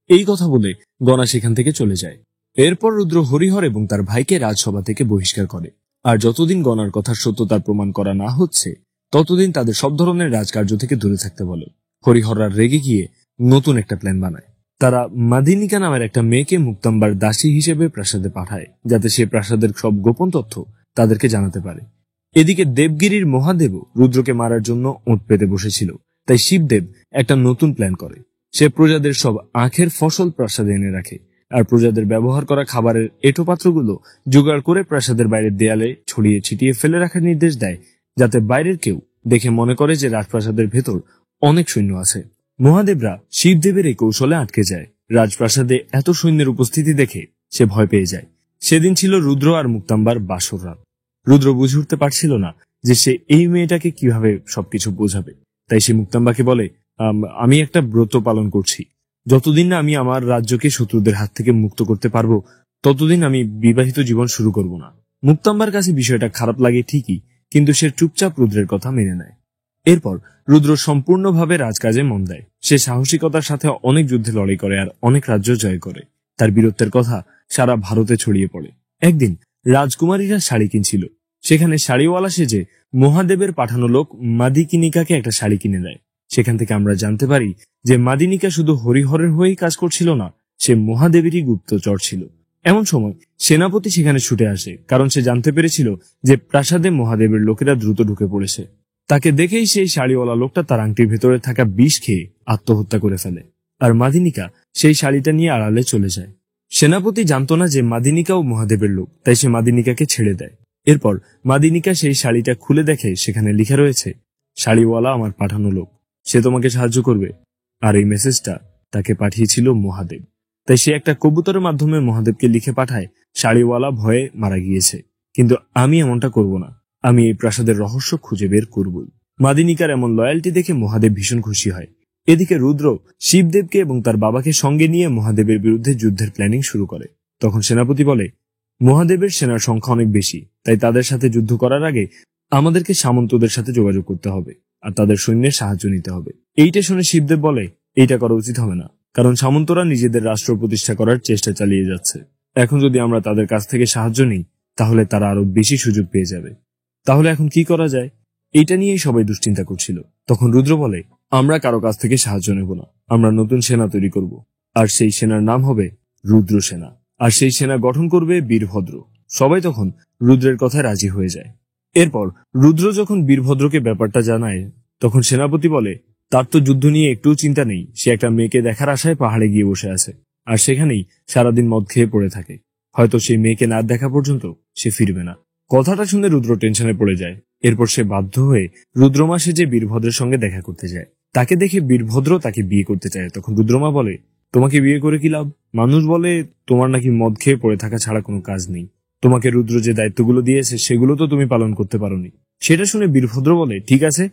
এই কথা বলে গণা সেখান থেকে চলে যায়। এরপর রুদ্র হরিহর এবং তার ভাইকে রাজসভা থেকে বহিষ্কার করে। আর যতদিন গণার কথার সত্যতার প্রমাণ করা না হচ্ছে ততদিন তাদের সব ধরনের রাজকার্য থেকে দূরে থাকতে বলে। হরিহররা রেগে গিয়ে নতুন একটা প্ল্যান বানায়। তারা মাদিনিকা নামের একটা মেয়েকে মুক্তাম্বার দাসী হিসেবে প্রাসাদে পাঠায়, যাতে সে প্রাসাদের সব গোপন তথ্য তাদেরকে জানাতে পারে। এদিকে দেবগিরির মহাদেবও রুদ্রকে মারার জন্য ওঁত পেতে বসেছিল। তাই শিবদেব একটা নতুন প্ল্যান করে। সে প্রজাদের সব আখের ফসল প্রাসাদে এনে রাখে আর প্রজাদের ব্যবহার করা খাবারের এঁটো পাত্রগুলো জোগাড় করে প্রাসাদের বাইরের দেয়ালে ছড়িয়ে ছিটিয়ে ফেলে রাখার নির্দেশ দেয়, যাতে বাইরের কেউ দেখে মনে করে যে রাজপ্রাসাদের ভেতর অনেক সৈন্য আছে। মহাদেবরা শিবদেবের এই কৌশলে আটকে যায়। রাজপ্রাসাদে এত সৈন্যের উপস্থিতি দেখে সে ভয় পেয়ে যায়। সেদিন ছিল রুদ্র আর মুক্তাম্বার বাসর রাত। রুদ্র বুঝে উঠতে পারছিল না যে সে এই মেয়েটাকে কিভাবে সবকিছু বোঝাবে। তাই সে মুক্তাম্বাকে বলে, আমি একটা ব্রত পালন করছি। যতদিন না আমি আমার রাজ্যকে শত্রুদের হাত থেকে মুক্ত করতে পারবো ততদিন আমি বিবাহিত জীবন শুরু করব না। মুক্তাম্বার কাছে বিষয়টা খারাপ লাগে ঠিকই, কিন্তু সে চুপচাপ রুদ্রের কথা মেনে নেয়। এরপর রুদ্র সম্পূর্ণভাবে রাজকাজে মন দেয়। সে সাহসিকতার সাথে অনেক যুদ্ধে লড়াই করে আর অনেক রাজ্য জয় করে। তার বীরত্বের কথা সারা ভারতে ছড়িয়ে পড়ে। একদিন রাজকুমারীরা শাড়ি কিনছিল। সেখানে শাড়িওয়ালা সেজে মহাদেবের পাঠানো লোক মাদিকিনিকাকে একটা শাড়ি কিনে দেয়। সেখান থেকে আমরা জানতে পারি যে মাদিনিকা শুধু হরিহরের হয়েই কাজ করছিল না, সে মহাদেবেরই গুপ্তচর ছিল। এমন সময় সেনাপতি সেখানে ছুটে আসে, কারণ সে জানতে পেরেছিল যে প্রাসাদে মহাদেবের লোকেরা দ্রুত ঢুকে পড়েছে। তাকে দেখেই সেই শাড়িওয়ালা লোকটা তার আংটির ভেতরে থাকা বিষ খেয়ে আত্মহত্যা করে ফেলে, আর মাদিনিকা সেই শাড়িটা নিয়ে আড়ালে চলে যায়। সেনাপতি জানতো না যে মাদিনিকাও মহাদেবের লোক, তাই সে মাদিনিকাকে ছেড়ে দেয়। এরপর মাদিনিকা সেই শাড়িটা খুলে দেখে সেখানে লিখা রয়েছে, শাড়িওয়ালা আমার পাঠানো লোক, সে তোমাকে সাহায্য করবে। আর এই মেসেজটা তাকে পাঠিয়েছিল মহাদেব। তাই সে একটা কবুতরের মাধ্যমে মহাদেবকে লিখে পাঠায়, শাড়িওয়ালা ভয়ে মারা গিয়েছে, কিন্তু আমি এমনটা করব না, আমি এই প্রাসাদের রহস্য খুঁজে বের করবই। মাদিনিকার এমন লয়্যালটি দেখে মহাদেব ভীষণ খুশি হয়। এদিকে রুদ্র শিবদেবকে এবং তার বাবাকে সঙ্গে নিয়ে মহাদেবের বিরুদ্ধে যুদ্ধের প্ল্যানিং শুরু করে। তখন সেনাপতি বলে, মহাদেবের সেনার সংখ্যা অনেক বেশি, তাই তাদের সাথে যুদ্ধ করার আগে আমাদেরকে সামন্তদের সাথে যোগাযোগ করতে হবে আর তাদের সৈন্যের সাহায্য নিতে হবে। এইটা শুনে শিবদেব বলে, এইটা করা উচিত হবে না, কারণ সামন্তরা নিজেদের রাষ্ট্র প্রতিষ্ঠা করার চেষ্টা চালিয়ে যাচ্ছে। এখন যদি আমরা তাদের কাছ থেকে সাহায্য নিই তাহলে তারা আরো বেশি সুযোগ পেয়ে যাবে। তাহলে এখন কি করা যায়, এইটা নিয়েই সবাই দুশ্চিন্তা করছিল। তখন রুদ্র বলে, আমরা কারো কাছ থেকে সাহায্য নেব না, আমরা নতুন সেনা তৈরি করব, আর সেই সেনার নাম হবে রুদ্র সেনা, আর সেই সেনা গঠন করবে বীরভদ্র। সবাই তখন রুদ্রের কথায় রাজি হয়ে যায়। এরপর রুদ্র যখন বীরভদ্রকে ব্যাপারটা জানায়, তখন সেনাপতি বলে, তার তো যুদ্ধ নিয়ে একটুও চিন্তা নেই, সে একটা মেয়েকে দেখার আশায় পাহাড়ে গিয়ে বসে আছে, আর সেখানেই সারাদিন মদ খেয়ে পড়ে থাকে। হয়তো সেই মেয়েকে না দেখা পর্যন্ত সে ফিরবে না। কথাটা শুনে রুদ্র টেনশনে পড়ে যায়। এরপর সে বাধ্য হয়ে রুদ্রমা সেজে বীরভদ্রের সঙ্গে দেখা করতে যায়। তাকে দেখে বীরভদ্র তাকে বিয়ে করতে চায়। তখন রুদ্রমা বলে, তোমাকে বিয়ে করে কি লাভ? মানুষ বলে তোমার নাকি মদ খেয়ে পড়ে থাকা ছাড়া কোনো কাজ নেই। তোমাকে রুদ্র যে দায়িত্বগুলো দিয়েছে সেগুলো তো তুমি পালন করতে পারোনি। সেটা শুনে বীরভদ্র বলে, ঠিক আছে,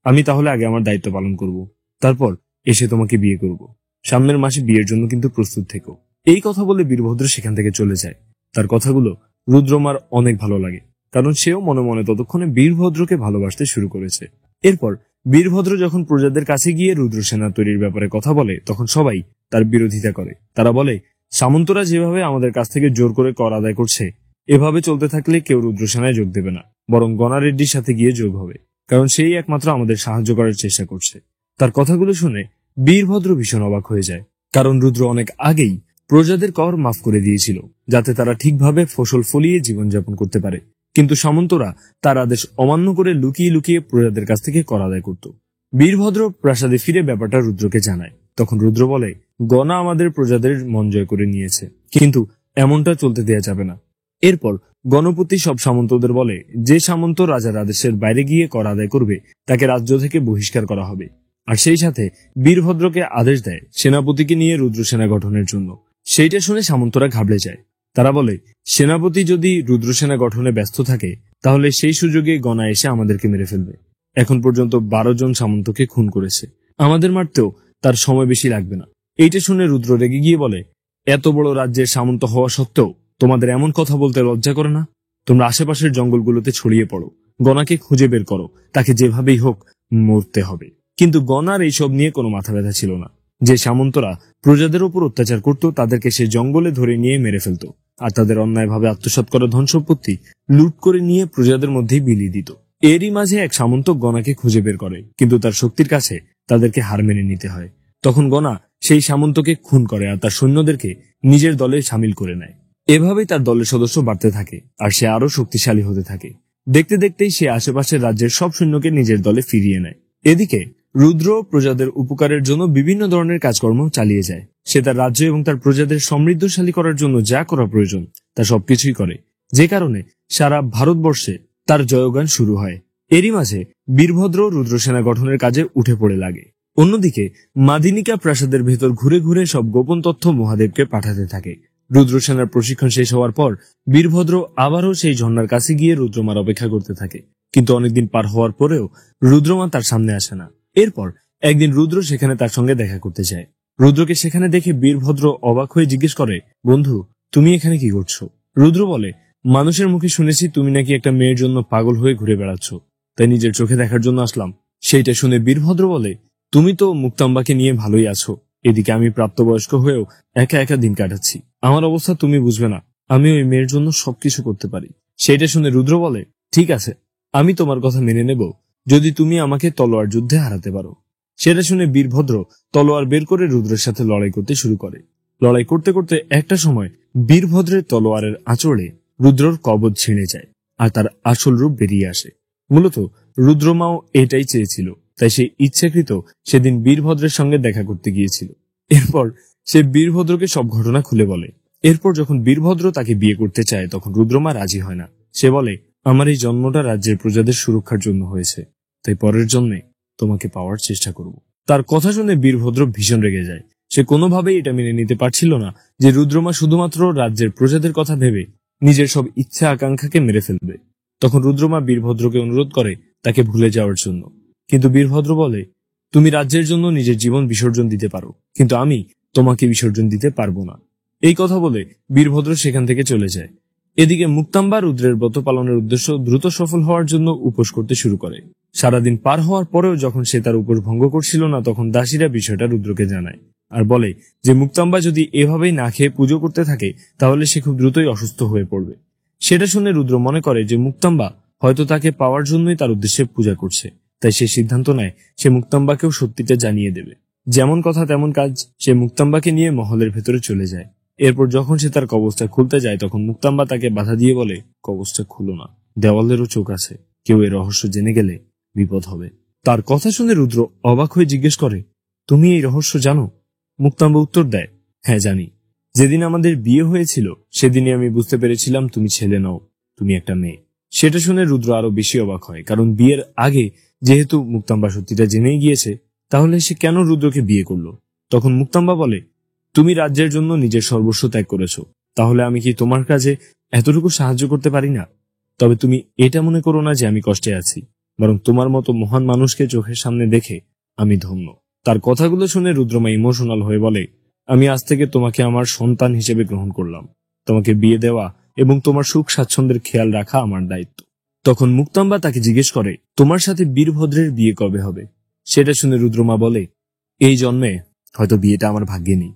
আমি তাহলে আগে আমার দায়িত্ব পালন করব, তারপর এসে তোমাকে বিয়ে করব। সামনের মাসে বিয়ের জন্য কিন্তু প্রস্তুত থেকো। এই কথা বলে বীরভদ্র সেখান থেকে চলে যায়। তার কথাগুলো রুদ্রমার অনেক ভালো লাগে, কারণ সেও মনে মনে ততক্ষণে বীরভদ্রকে ভালোবাসতে শুরু করেছে। এরপর বীরভদ্র যখন প্রজাদের কাছে গিয়ে রুদ্রসেনা তৈরির ব্যাপারে কথা বলে, তখন সবাই তার বিরোধিতা করে। তারা বলে, সামন্তরা যেভাবে আমাদের কাছ থেকে জোর করে কর আদায় করছে, এভাবে চলতে থাকলে কেউ রুদ্রসেনায় যোগ দেবে না, বরং গনা রেড্ডির সাথে গিয়ে যোগ হবে, কারণ সেই একমাত্র আমাদের সাহায্য করার চেষ্টা করছে। তার কথাগুলো শুনে বীরভদ্র ভীষণ অবাক হয়ে যায়, কারণ রুদ্র অনেক আগেই প্রজাদের কর মাফ করে দিয়েছিল, যাতে তারা ঠিকভাবে ফসল ফলিয়ে জীবনযাপন করতে পারে। কিন্তু সামন্তরা তার আদেশ অমান্য করে লুকিয়ে লুকিয়ে প্রজাদের কাছ থেকে কর আদায় করত। বীরভদ্র প্রাসাদে ফিরে ব্যাপারটা রুদ্রকে জানায়। তখন রুদ্র বলে, গনা আমাদের প্রজাদের মন জয় করে নিয়েছে, কিন্তু এমনটা চলতে দেয়া যাবে না। এরপর গণপতি সব সামন্তদের বলে, যে সামন্ত রাজার আদেশের বাইরে গিয়ে কর আদায় করবে তাকে রাজ্য থেকে বহিষ্কার করা হবে। আর সেই সাথে বীরভদ্রকে আদেশ দেয় সেনাপতিকে নিয়ে রুদ্রসেনা গঠনের জন্য। সেইটা শুনে সামন্তরা ঘাবড়ে যায়। তারা বলে, সেনাপতি যদি রুদ্রসেনা গঠনে ব্যস্ত থাকে তাহলে সেই সুযোগে গনা এসে আমাদেরকে মেরে ফেলবে। এখন পর্যন্ত 12 জন সামন্তকে খুন করেছে, আমাদের মারতেও তার সময় বেশি লাগবে না। এইটা শুনে রুদ্র রেগে গিয়ে বলে, এত বড় রাজ্যের সামন্ত হওয়া সত্ত্বেও তোমাদের এমন কথা বলতে লজ্জা করে না? তোমরা আশেপাশের জঙ্গলগুলোতে ছড়িয়ে পড়ো, গনাকে খুঁজে বের করো, তাকে যেভাবেই হোক মরতে হবে। কিন্তু গনার এইসব নিয়ে কোনো মাথা ব্যথা ছিল না। যে সামন্তরা প্রজাদের উপর অত্যাচার করত তাদেরকে সে জঙ্গলে ধরে নিয়ে মেরে ফেলত, আর তাদের অন্যায়ভাবে আত্মসাৎ করা ধন সম্পত্তি লুট করে নিয়ে প্রজাদের মধ্যেই বিলিয়ে দিত। এরই মাঝে এক সামন্ত গনাকে খুঁজে বের করে, কিন্তু তার শক্তির কাছে তাদেরকে হার মেনে নিতে হয়। তখন গনা সেই সামন্তকে খুন করে আর তার সৈন্যদেরকে নিজের দলে সামিল করে নেয়। এভাবেই তার দলের সদস্য বাড়তে থাকে আর সে আরো শক্তিশালী হতে থাকে। দেখতে দেখতেই সে আশেপাশের রাজ্যের সব সৈন্যকে নিজের দলে ফিরিয়ে নেয়। এদিকে রুদ্র প্রজাদের উপকারের জন্য বিভিন্ন ধরনের কাজকর্ম চালিয়ে যায়। সে তার রাজ্য এবং তার প্রজাদের সমৃদ্ধশালী করার জন্য যা করা প্রয়োজন তা সবকিছুই করে, যে কারণে সারা ভারতবর্ষে তার জয়গান শুরু হয়। এরই মাঝে বীরভদ্র রুদ্রসেনা গঠনের কাজে উঠে পড়ে লাগে। অন্যদিকে মাদিনিকা প্রাসাদের ভেতর ঘুরে ঘুরে সব গোপন তথ্য মহাদেবকে পাঠাতে থাকে। রুদ্রসেনার প্রশিক্ষণ শেষ হওয়ার পর বীরভদ্র আবারও সেই ঝর্ণার কাছে গিয়ে রুদ্রমার অপেক্ষা করতে থাকে, কিন্তু অনেকদিন পার হওয়ার পরেও রুদ্রমা তার সামনে আসে না। এরপর একদিন রুদ্র সেখানে তার সঙ্গে দেখা করতে যায়। রুদ্রকে সেখানে দেখে বীরভদ্র অবাক হয়ে জিজ্ঞেস করে, বন্ধু, তুমি এখানে কি করছো? রুদ্র বলে, মানুষের মুখে শুনেছি তুমি নাকি একটা মেয়ের জন্য পাগল হয়ে ঘুরে বেড়াচ্ছ, তাই নিজের চোখে দেখার জন্য আসলাম। সেইটা শুনে বীরভদ্র বলে, তুমি তো মুক্তাম্বাকে নিয়ে ভালোই আছো, এদিকে আমি প্রাপ্তবয়স্ক হয়েও একা একা দিন কাটাচ্ছি। আমার অবস্থা তুমি বুঝবে না, আমি ওই মেয়ের জন্য সবকিছু করতে পারি। সেইটা শুনে রুদ্র বলে, ঠিক আছে, আমি তোমার কথা মেনে নেব যদি তুমি আমাকে তলোয়ার যুদ্ধে হারাতে পারো। সেটা শুনে বীরভদ্র তলোয়ার বের করে রুদ্রের সাথে লড়াই করতে শুরু করে। লড়াই করতে করতে একটা সময় বীরভদ্রের তলোয়ারের আঁচড়ে রুদ্রর কবজ ছিঁড়ে যায় আর তার আসল রূপ বেরিয়ে আসে। মূলত রুদ্রমাও এটাই চেয়েছিল, তাই সে ইচ্ছাকৃত সেদিন বীরভদ্রের সঙ্গে দেখা করতে গিয়েছিল। এরপর সে বীরভদ্রকে সব ঘটনা খুলে বলে। এরপর যখন বীরভদ্র তাকে বিয়ে করতে চায় তখন রুদ্রমা রাজি হয় না। সে বলে, আমার এই জন্মটা রাজ্যের প্রজাদের সুরক্ষার জন্য হয়েছে, তাই পরের জন্মে তোমাকে পাওয়ার চেষ্টা করব। তার কথা শুনে বীরভদ্র ভীষণ রেগে যায়। সে কোনোভাবেই এটা মেনে নিতে পারছিল না যে রুদ্রমা শুধুমাত্র রাজ্যের প্রজাদের কথা ভেবে নিজের সব ইচ্ছা আকাঙ্ক্ষাকে মেরে ফেলবে। তখন রুদ্রমা বীরভদ্রকে অনুরোধ করে তাকে ভুলে যাওয়ার জন্য, কিন্তু বীরভদ্র বলে, তুমি রাজ্যের জন্য নিজের জীবন বিসর্জন দিতে পারো, কিন্তু আমি তোমাকে বিসর্জন দিতে পারবো না। এই কথা বলে বীরভদ্র সেখান থেকে চলে যায়। এদিকে মুক্তাম্বা রুদ্রের ব্রত পালনের উদ্দেশ্য দ্রুত সফল হওয়ার জন্য উপোস করতে শুরু করে। সারাদিন পার হওয়ার পরেও যখন সে তার উপোস ভঙ্গ করছিল না, তখন দাসীরা বিষয়টা রুদ্রকে জানায় আর বলে যে মুক্তাম্বা যদি এভাবেই না খেয়ে পুজো করতে থাকে তাহলে সে খুব দ্রুতই অসুস্থ হয়ে পড়বে। সেটা শুনে রুদ্র মনে করে যে মুক্তাম্বা হয়তো তাকে পাওয়ার জন্যই তার উদ্দেশ্যে পূজা করছে, তাই সে সিদ্ধান্ত নেয় সে মুক্তাম্বাকেও সত্যিটা জানিয়ে দেবে। যেমন কথা তেমন কাজ, সে মুক্তাম্বাকে নিয়ে মহলের ভেতরে চলে যায়। এরপর যখন সে তার কবচটা খুলতে যায় তখন মুক্তাম্বা তাকে বাধা দিয়ে বলে, কবচটা খুলো না, দেওয়ালেরও চোখ আছে, কেউ এর রহস্য জেনে গেলে বিপদ হবে। তার কথা শুনে রুদ্র অবাক হয়ে জিজ্ঞেস করে, তুমি এই রহস্য জানো? মুক্তাম্বা উত্তর দেয়, হ্যাঁ জানি। যেদিন আমাদের বিয়ে হয়েছিল সেদিনই আমি বুঝতে পেরেছিলাম তুমি ছেলে নও, তুমি একটা মেয়ে। সেটা শুনে রুদ্র আরো বেশি অবাক হয়, কারণ বিয়ের আগে যেহেতু মুক্তাম্বা সত্যিটা জেনেই গিয়েছে, তাহলে সে কেন রুদ্রকে বিয়ে করলো? তখন মুক্তাম্বা বলে, তুমি রাজ্যের জন্য নিজের সর্বস্ব ত্যাগ করেছ, তাহলে আমি কি তোমার কাজে এতটুকু সাহায্য করতে পারি না? তবে তুমি এটা মনে করো না যে আমি কষ্টে আছি, বরং তোমার মতো মহান মানুষকে চোখের সামনে দেখে আমি ধন্য। তার কথাগুলো শুনে রুদ্রমা ইমোশনাল হয়ে বলে, আমি আজ থেকে তোমাকে আমার সন্তান হিসেবে গ্রহণ করলাম। তোমাকে বিয়ে দেওয়া এবং তোমার সুখ স্বাচ্ছন্দ্যের খেয়াল রাখা আমার দায়িত্ব। তখন মুক্তাম্বা তাকে জিজ্ঞেস করে, তোমার সাথে বীরভদ্রের বিয়ে কবে হবে? সেটা শুনে রুদ্রমা বলে, এই জন্মে হয়তো বিয়েটা আমার ভাগ্যে নেই।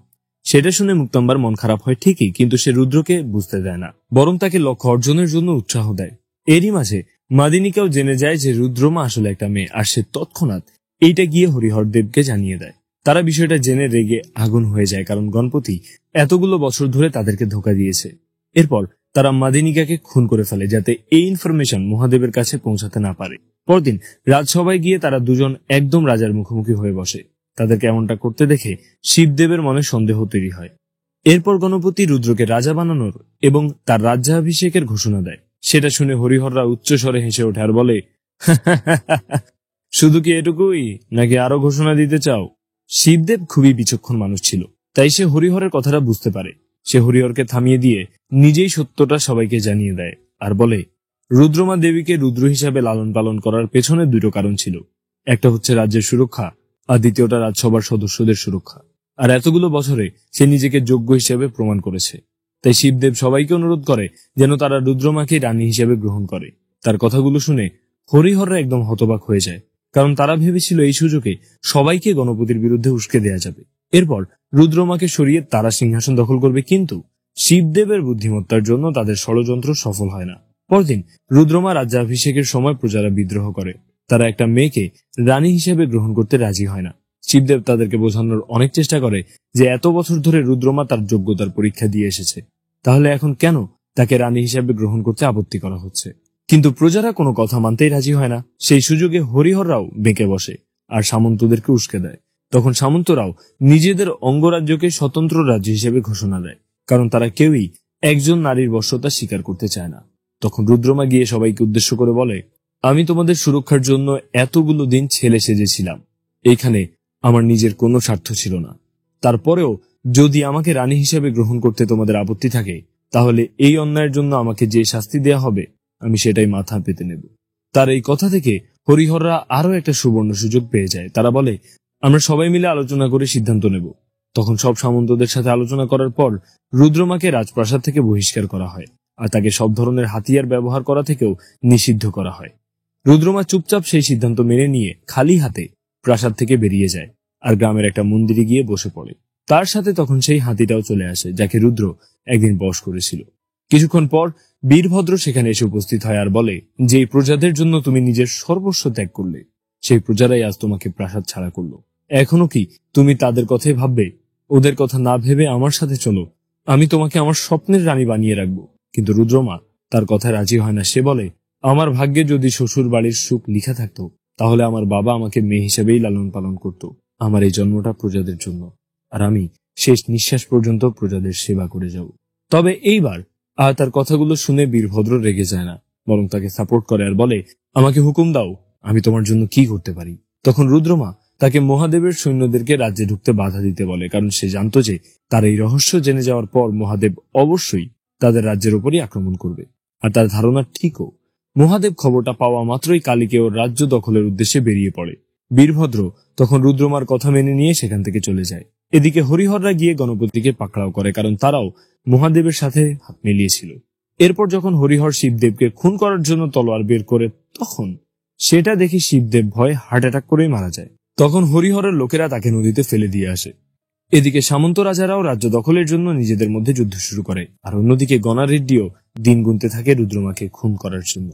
সেটা শুনে মুক্তাম্বার মন খারাপ হয় ঠিকই, কিন্তু সে রুদ্রকে বুঝতে দেয় না, বরং তাকে লক্ষ্য অর্জনের জন্য উৎসাহ দেয়। এরই মাঝে মাদিনীকেও জেনে যায় যে রুদ্রমা আসলে একটা মেয়ে, আর সে তৎক্ষণাৎ এইটা গিয়ে হরিহরদেবকে জানিয়ে দেয়। তারা বিষয়টা জেনে রেগে আগুন হয়ে যায়, কারণ গণপতি এতগুলো বছর ধরে তাদেরকে ধোঁকা দিয়েছে। এরপর তারা মাদিনীকাকে খুন করে ফেলে যাতে এই ইনফরমেশন মহাদেবের কাছে পৌঁছাতে না পারে। পরদিন রাজসভায় গিয়ে তারা দুজন একদম রাজার মুখোমুখি হয়ে বসে। তাদেরকে এমনটা করতে দেখে শিবদেবের মনে সন্দেহ তৈরি হয়। এরপর গণপতি রুদ্রকে রাজা বানানোর এবং তার রাজ্যাভিষেকের ঘোষণা দেয়। সেটা শুনে হরিহররা উচ্চ স্বরে হেসে ওঠে আর বলে, শুধু কি এটুকুই, নাকি আরো ঘোষণা দিতে চাও? শিবদেব খুবই বিচক্ষণ মানুষ ছিল, তাই সে হরিহরের কথাটা বুঝতে পারে। সে হরিহরকে থামিয়ে দিয়ে নিজেই সত্যটা সবাইকে জানিয়ে দেয় আর বলে, রুদ্রমা দেবীকে রুদ্র হিসাবে লালন পালন করার পেছনে দুটো কারণ ছিল। একটা হচ্ছে রাজ্যের সুরক্ষা, আর দ্বিতীয়টা রাজসভার সদস্যদের সুরক্ষা। আর এতগুলো বছরে সে নিজেকে যোগ্য হিসেবে প্রমাণ করেছে। তাই শিবদেব সবাইকে অনুরোধ করে যেন তারা রুদ্রমাকে রানী হিসেবে গ্রহণ করে। তার কথাগুলো শুনে হরিহররা একদম হতবাক হয়ে যায়, কারণ তারা ভেবেছিল এই সুযোগে সবাইকে গণপতির বিরুদ্ধে উস্কে দেয়া যাবে। এরপর রুদ্রমাকে সরিয়ে তারা সিংহাসন দখল করবে, কিন্তু শিবদেবের বুদ্ধিমত্তার জন্য তাদের ষড়যন্ত্র সফল হয় না। পরদিন রুদ্রমা রাজ্যাভিষেকের সময় প্রজারা বিদ্রোহ করে। তারা একটা মেয়েকে রানী হিসেবে গ্রহণ করতে রাজি হয় না। শিবদেব তাদেরকে বোঝানোর অনেক চেষ্টা করে যে এত বছর ধরে রুদ্রমা তার যোগ্যতার পরীক্ষা দিয়ে এসেছে, তাহলে এখন কেন তাকে রানী হিসেবে গ্রহণ করতে আপত্তি করা হচ্ছে। কিন্তু প্রজারা কোনো কথা মানতেই রাজি হয় না। সেই সুযোগে হরিহররাও বেঁকে বসে আর সামন্তদেরকে উস্কে দেয়। তখন সামন্তরাও নিজেদের অঙ্গরাজ্যকে স্বতন্ত্র রাজ্য হিসেবে ঘোষণা দেয়, কারণ তারা কেউই একজন নারীর বশ্যতা স্বীকার করতে চায় না। তখন রুদ্রমা গিয়ে সবাইকে উদ্দেশ্য করে বলে, আমি তোমাদের সুরক্ষার জন্য এতগুলো দিন ছেলে সেজেছিলাম। এইখানে আমার নিজের কোনো স্বার্থ ছিল না। তারপরেও যদি আমাকে রানী হিসেবে গ্রহণ করতে তোমাদের আপত্তি থাকে, তাহলে এই অন্যায়ের জন্য আমাকে যে শাস্তি দেয়া হবে আমি সেটাই মাথা পেতে নেব। তার এই কথা থেকে হরিহররা আরো একটা সুবর্ণ সুযোগ পেয়ে যায়। তারা বলে, আমরা সবাই মিলে আলোচনা করে সিদ্ধান্ত নেব। তখন সব সামন্তদের সাথে আলোচনা করার পর রুদ্রমাকে রাজপ্রাসাদ থেকে বহিষ্কার করা হয়, আর তাকে সব ধরনের হাতিয়ার ব্যবহার করা থেকেও নিষিদ্ধ করা হয়। রুদ্রমা চুপচাপ সেই সিদ্ধান্ত মেনে নিয়ে খালি হাতে প্রাসাদ থেকে বেরিয়ে যায় আর গ্রামের একটা মন্দিরে গিয়ে বসে পড়ে। তার সাথে তখন সেই হাতিটাও চলে আসে, যাকে রুদ্র একদিন বশ করেছিল। কিছুক্ষণ পর বীরভদ্র সেখানে এসে উপস্থিত হয় আর বলে যে প্রজাদের জন্য তুমি নিজের সর্বস্ব ত্যাগ করলে, সেই প্রজারাই আজ তোমাকে প্রাসাদ ছাড়া করলো। এখনো কি তুমি তাদের কথাই ভাববে? ওদের কথা না ভেবে আমার সাথে চলো, আমি তোমাকে আমার স্বপ্নের রানী বানিয়ে রাখবো। কিন্তু রুদ্রমা তার কথায় রাজি হয় না। সে বলে, আমার ভাগ্যে যদি শ্বশুর বাড়ির সুখ লিখা থাকতো তাহলে আমার বাবা আমাকে মেয়ে হিসেবেই লালন পালন করত। আমার এই জন্মটা প্রজাদের জন্য, আর আমি শেষ নিঃশ্বাস পর্যন্ত প্রজাদের সেবা করে যাব। তবে এইবার আর তার কথাগুলো শুনে বীরভদ্র রেগে যায় না, বরং তাকে সাপোর্ট করে আর বলে, আমাকে হুকুম দাও, আমি তোমার জন্য কি করতে পারি। তখন রুদ্রমা তাকে মহাদেবের সৈন্যদেরকে রাজ্যে ঢুকতে বাধা দিতে বলে, কারণ সে জানতো যে তার এই রহস্য জেনে যাওয়ার পর মহাদেব অবশ্যই তাদের রাজ্যের উপরই আক্রমণ করবে। আর তার ধারণা ঠিকও। মহাদেব খবরটা পাওয়া মাত্রই কালীকে ওর রাজ্য দখলের উদ্দেশ্যে বেরিয়ে পড়ে। বীরভদ্র তখন রুদ্রমার কথা মেনে নিয়ে সেখান থেকে চলে যায়। এদিকে হরিহররা গিয়ে গণপতিকে পাকড়াও করে, কারণ তারাও মহাদেবের সাথে হাত মিলিয়েছিল। এরপর যখন হরিহর শিবদেবকে খুন করার জন্য তলোয়ার বের করে, তখন সেটা দেখে শিবদেব ভয়ে হার্ট অ্যাটাক করেই মারা যায়। তখন হরিহরের লোকেরা তাকে নদীতে ফেলে দিয়ে আসে। এদিকে সামন্ত রাজারাও রাজ্য দখলের জন্য নিজেদের মধ্যে যুদ্ধ শুরু করে, আর অন্যদিকে গণারেড্ডিও দিন গুনতে থাকে রুদ্রমাকে খুন করার জন্য।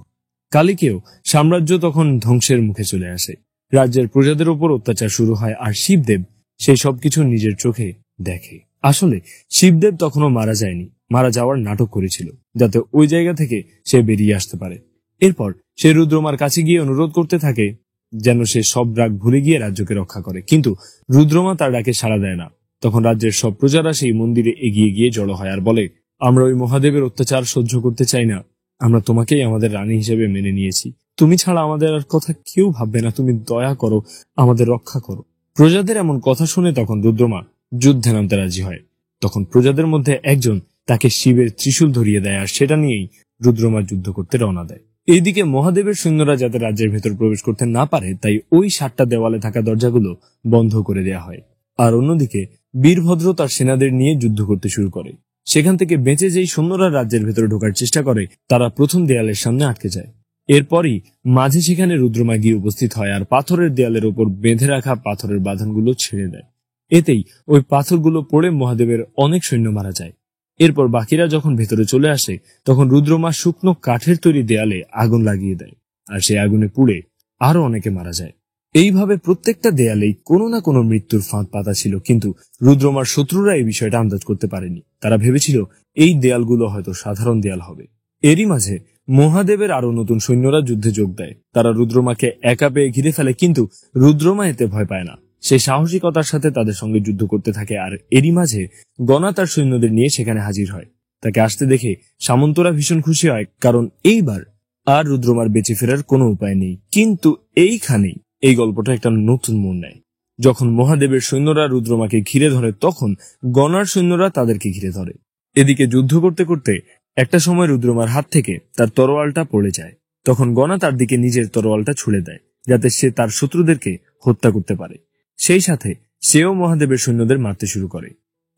কালীকেও সাম্রাজ্য তখন ধ্বংসের মুখে চলে আসে। রাজ্যের প্রজাদের উপর অত্যাচার শুরু হয়, আর শিবদেব সেই সবকিছু নিজের চোখে দেখে। আসলে শিবদেব তখনও মারা যায়নি, মারা যাওয়ার নাটক করেছিল, যাতে ওই জায়গা থেকে সে বেরিয়ে আসতে পারে। এরপর সে রুদ্রমার কাছে গিয়ে অনুরোধ করতে থাকে যেন সে সব রাগ ভুলে গিয়ে রাজ্যকে রক্ষা করে, কিন্তু রুদ্রমা তার ডাকে সাড়া দেয় না। তখন রাজ্যের সব প্রজারা সেই মন্দিরে এগিয়ে গিয়ে জড়ো হয় আর বলে, আমরা ওই মহাদেবের অত্যাচার সহ্য করতে চাই না, আমরা তোমাকেই আমাদের রানী হিসেবে মেনে নিয়েছি, তুমি ছাড়া আমাদের আর কথা কেউ ভাববে না, তুমি দয়া করো, আমাদের রক্ষা করো। প্রজাদের এমন কথা শুনে তখন রুদ্রমা যুদ্ধে নামতে রাজি হয়। তখন প্রজাদের মধ্যে একজন তাকে শিবের ত্রিশূল ধরিয়ে দেয়, আর সেটা নিয়েই রুদ্রমা যুদ্ধ করতে রওনা দেয়। এইদিকে মহাদেবের সৈন্যরা যাতে রাজ্যের ভেতর প্রবেশ করতে না পারে, তাই ওই 7টা দেওয়ালে থাকা দরজাগুলো বন্ধ করে দেয়া হয়। আর অন্যদিকে বীরভদ্র তার সেনাদের নিয়ে যুদ্ধ করতে শুরু করে। সেখান থেকে বেঁচে যেই সৈন্যরা রাজ্যের ভেতরে ঢোকার চেষ্টা করে, তারা প্রথম দেয়ালের সামনে আটকে যায়। এরপরই মাঝে সেখানে রুদ্রমা গিয়ে উপস্থিত হয় আর পাথরের দেয়ালের উপর বেঁধে রাখা পাথরের বাঁধনগুলো ছেড়ে দেয়। এতেই ওই পাথরগুলো পড়ে মহাদেবের অনেক সৈন্য মারা যায়। এরপর বাকিরা যখন ভেতরে চলে আসে, তখন রুদ্রমা শুকনো কাঠের তৈরি দেয়ালে আগুন লাগিয়ে দেয়, আর সেই আগুনে পুড়ে আরো অনেকে মারা যায়। এইভাবে প্রত্যেকটা দেয়ালেই কোনো না কোনো মৃত্যুর ফাঁদ পাতা ছিল, কিন্তু রুদ্রমার শত্রুরা এই বিষয়টা আন্দাজ করতে পারেনি। তারা ভেবেছিল এই দেয়ালগুলো হয়তো সাধারণ দেয়াল হবে। এরই মাঝে মহাদেবের আরো নতুন সৈন্যরা যুদ্ধে যোগ দেয়। তারা রুদ্রমাকে একা পেয়ে ঘিরে ফেলে, কিন্তু রুদ্রমা এতে ভয় পায় না। সে সাহসিকতার সাথে তাদের সঙ্গে যুদ্ধ করতে থাকে। আর এরই মাঝে গণা তার সৈন্যদের নিয়ে সেখানে হাজির হয়। তাকে আসতে দেখে সামন্তরা ভীষণ খুশি হয়, কারণ এইবার আর রুদ্রমার বেঁচে ফেরার কোনো উপায় নেই। কিন্তু এইখানেই এই গল্পটা একটা নতুন মোড় নেয়। যখন মহাদেবের সৈন্যরা রুদ্রমাকে ঘিরে ধরে, তখন গণার সৈন্যরা তাদেরকে ঘিরে ধরে। এদিকে যুদ্ধ করতে করতে একটা সময় রুদ্রমার হাত থেকে তার তরোয়ালটা পড়ে যায়। তখন গণা তার দিকে নিজের তরোয়ালটা ছুড়ে দেয়, যাতে সে তার শত্রুদেরকে হত্যা করতে পারে। সেই সাথে সেও মহাদেবের সৈন্যদের মারতে শুরু করে।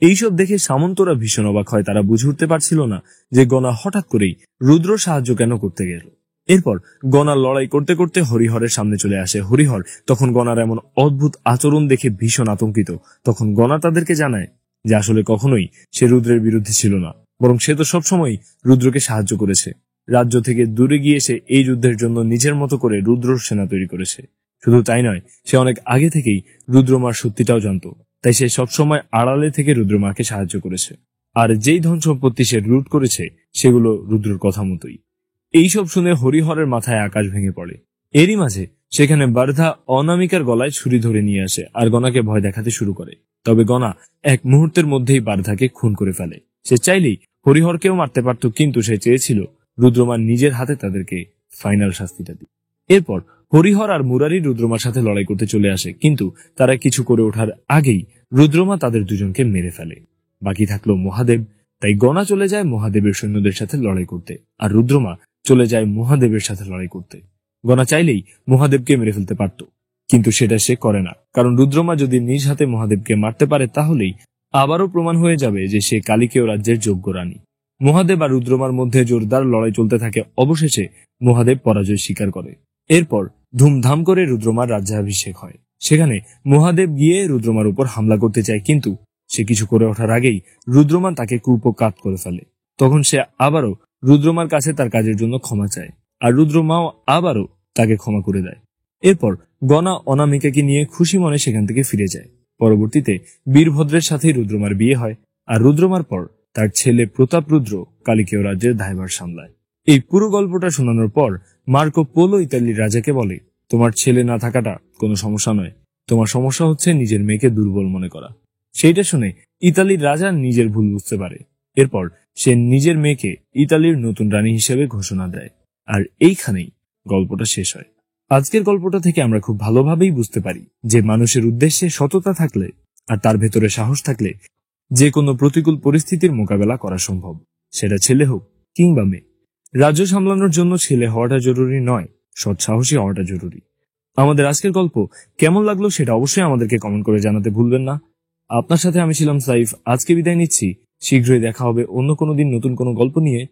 এইসব দেখে সামন্তরা ভীষণ অবাক হয়। তারা বুঝে উঠতে পারছিল না যে গণা হঠাৎ করেই রুদ্র সাহায্য কেন করতে গেল। এরপর গণা লড়াই করতে করতে হরিহরের সামনে চলে আসে। হরিহর তখন গণার এমন অদ্ভুত আচরণ দেখে ভীষণ আতঙ্কিত। তখন গণা তাদেরকে জানায় যে আসলে কখনোই সে রুদ্রের বিরুদ্ধে ছিল না, বরং সে তো সবসময় রুদ্রকে সাহায্য করেছে। রাজ্য থেকে দূরে গিয়ে সে এই যুদ্ধের জন্য নিজের মতো করে রুদ্রর সেনা তৈরি করেছে। শুধু তাই নয়, সে অনেক আগে থেকেই রুদ্রমার সত্যিটাও জানত, তাই সে সবসময় আড়ালে থেকে রুদ্রমাকে সাহায্য করেছে। আর যেই ধন সম্পত্তি সে লুট করেছে, সেগুলো রুদ্রর কথা মতোই। এইসব শুনে হরিহরের মাথায় আকাশ ভেঙে পড়ে। এরই মাঝে সেখানে বার্ধা অনামিকার গলায় ছুরি ধরে নিয়ে আসে আর গণাকে ভয় দেখাতে শুরু করে। তবে গণা এক মুহূর্তের মধ্যেই বার্ধাকে খুন করে ফেলে। সে চাইলেই হরিহরকেও মারতে পারত, কিন্তু সে চেয়েছিল রুদ্রমার নিজের হাতে তাদেরকে ফাইনাল শাস্তিটা দিই। এরপর হরিহর আর মুরারি রুদ্রমার সাথে লড়াই করতে চলে আসে, কিন্তু তারা কিছু করে ওঠার আগেই রুদ্রমা তাদের দুজনকে মেরে ফেলে। বাকি থাকলো মহাদেব। তাই গণা চলে যায় মহাদেবের সৈন্যদের সাথে লড়াই করতে, আর রুদ্রমা চলে যায় মহাদেবের সাথে লড়াই করতে। গণা চাইলেই মহাদেবকে মেরে ফেলতে পারত, কিন্তু সেটা সে করে না, কারণ রুদ্রমা যদি নিজ হাতে মহাদেবকে মারতে পারে, তাহলেই আবারও প্রমাণ হয়ে যাবে যে সে কালীকেয় রাজ্যের যোগ্য রানী। মহাদেব আর রুদ্রমার মধ্যে জোরদার লড়াই চলতে থাকে। অবশেষে মহাদেব পরাজয় স্বীকার করে। এরপর ধুমধাম করে রুদ্রমার রাজ্যাভিষেক হয়। সেখানে মহাদেব গিয়ে রুদ্রমার উপর হামলা করতে চায়, কিন্তু সে কিছু করে ওঠার আগেই রুদ্রমা তাকে কুপকাত করে ফেলে। তখন সে আবারও রুদ্রমার কাছে তার কাজের জন্য ক্ষমা চায়, আর রুদ্রমাও আবারও তাকে ক্ষমা করে দেয়। এরপর গনা অনামিকাকে নিয়ে খুশি মনে সেখান থেকে ফিরে যায়। পরবর্তীতে বীরভদ্রের সাথে রুদ্রমার বিয়ে হয়, আর রুদ্রমার পর তার ছেলে প্রতাপ রুদ্র কালিকেয় রাজ্যের দায়ভার সামলায়। এই পুরো গল্পটা শোনানোর পর মার্কো পোলো ইতালির রাজাকে বলে, তোমার ছেলে না থাকাটা কোনো সমস্যা নয়, তোমার সমস্যা হচ্ছে নিজের মেয়েকে দুর্বল মনে করা। সেইটা শুনে ইতালির রাজা নিজের ভুল বুঝতে পারে। এরপর সে নিজের মেয়েকে ইতালির নতুন রানী হিসেবে ঘোষণা দেয়, আর এইখানেই গল্পটা শেষ হয়। আজকের গল্পটা থেকে আমরা খুব ভালোভাবেই বুঝতে পারি যে মানুষের উদ্দেশ্যে সততা থাকলে আর তার ভেতরে সাহস থাকলে যে কোনো প্রতিকূল পরিস্থিতির মোকাবেলা করা সম্ভব, সেটা ছেলে হোক কিংবা মেয়ে। রাজ্য সামলানোর জন্য ছেলে হওয়াটা জরুরি নয়, সৎ সাহসী হওয়াটা জরুরি। আমাদের আজকের গল্প কেমন লাগলো সেটা অবশ্যই আমাদেরকে কমেন্ট করে জানাতে ভুলবেন না। আপনার সাথে আমি ছিলাম সাইফ, আজকে বিদায় নিচ্ছি। শীঘ্রই দেখা হবে অন্য কোনো দিন নতুন কোনো গল্প নিয়ে।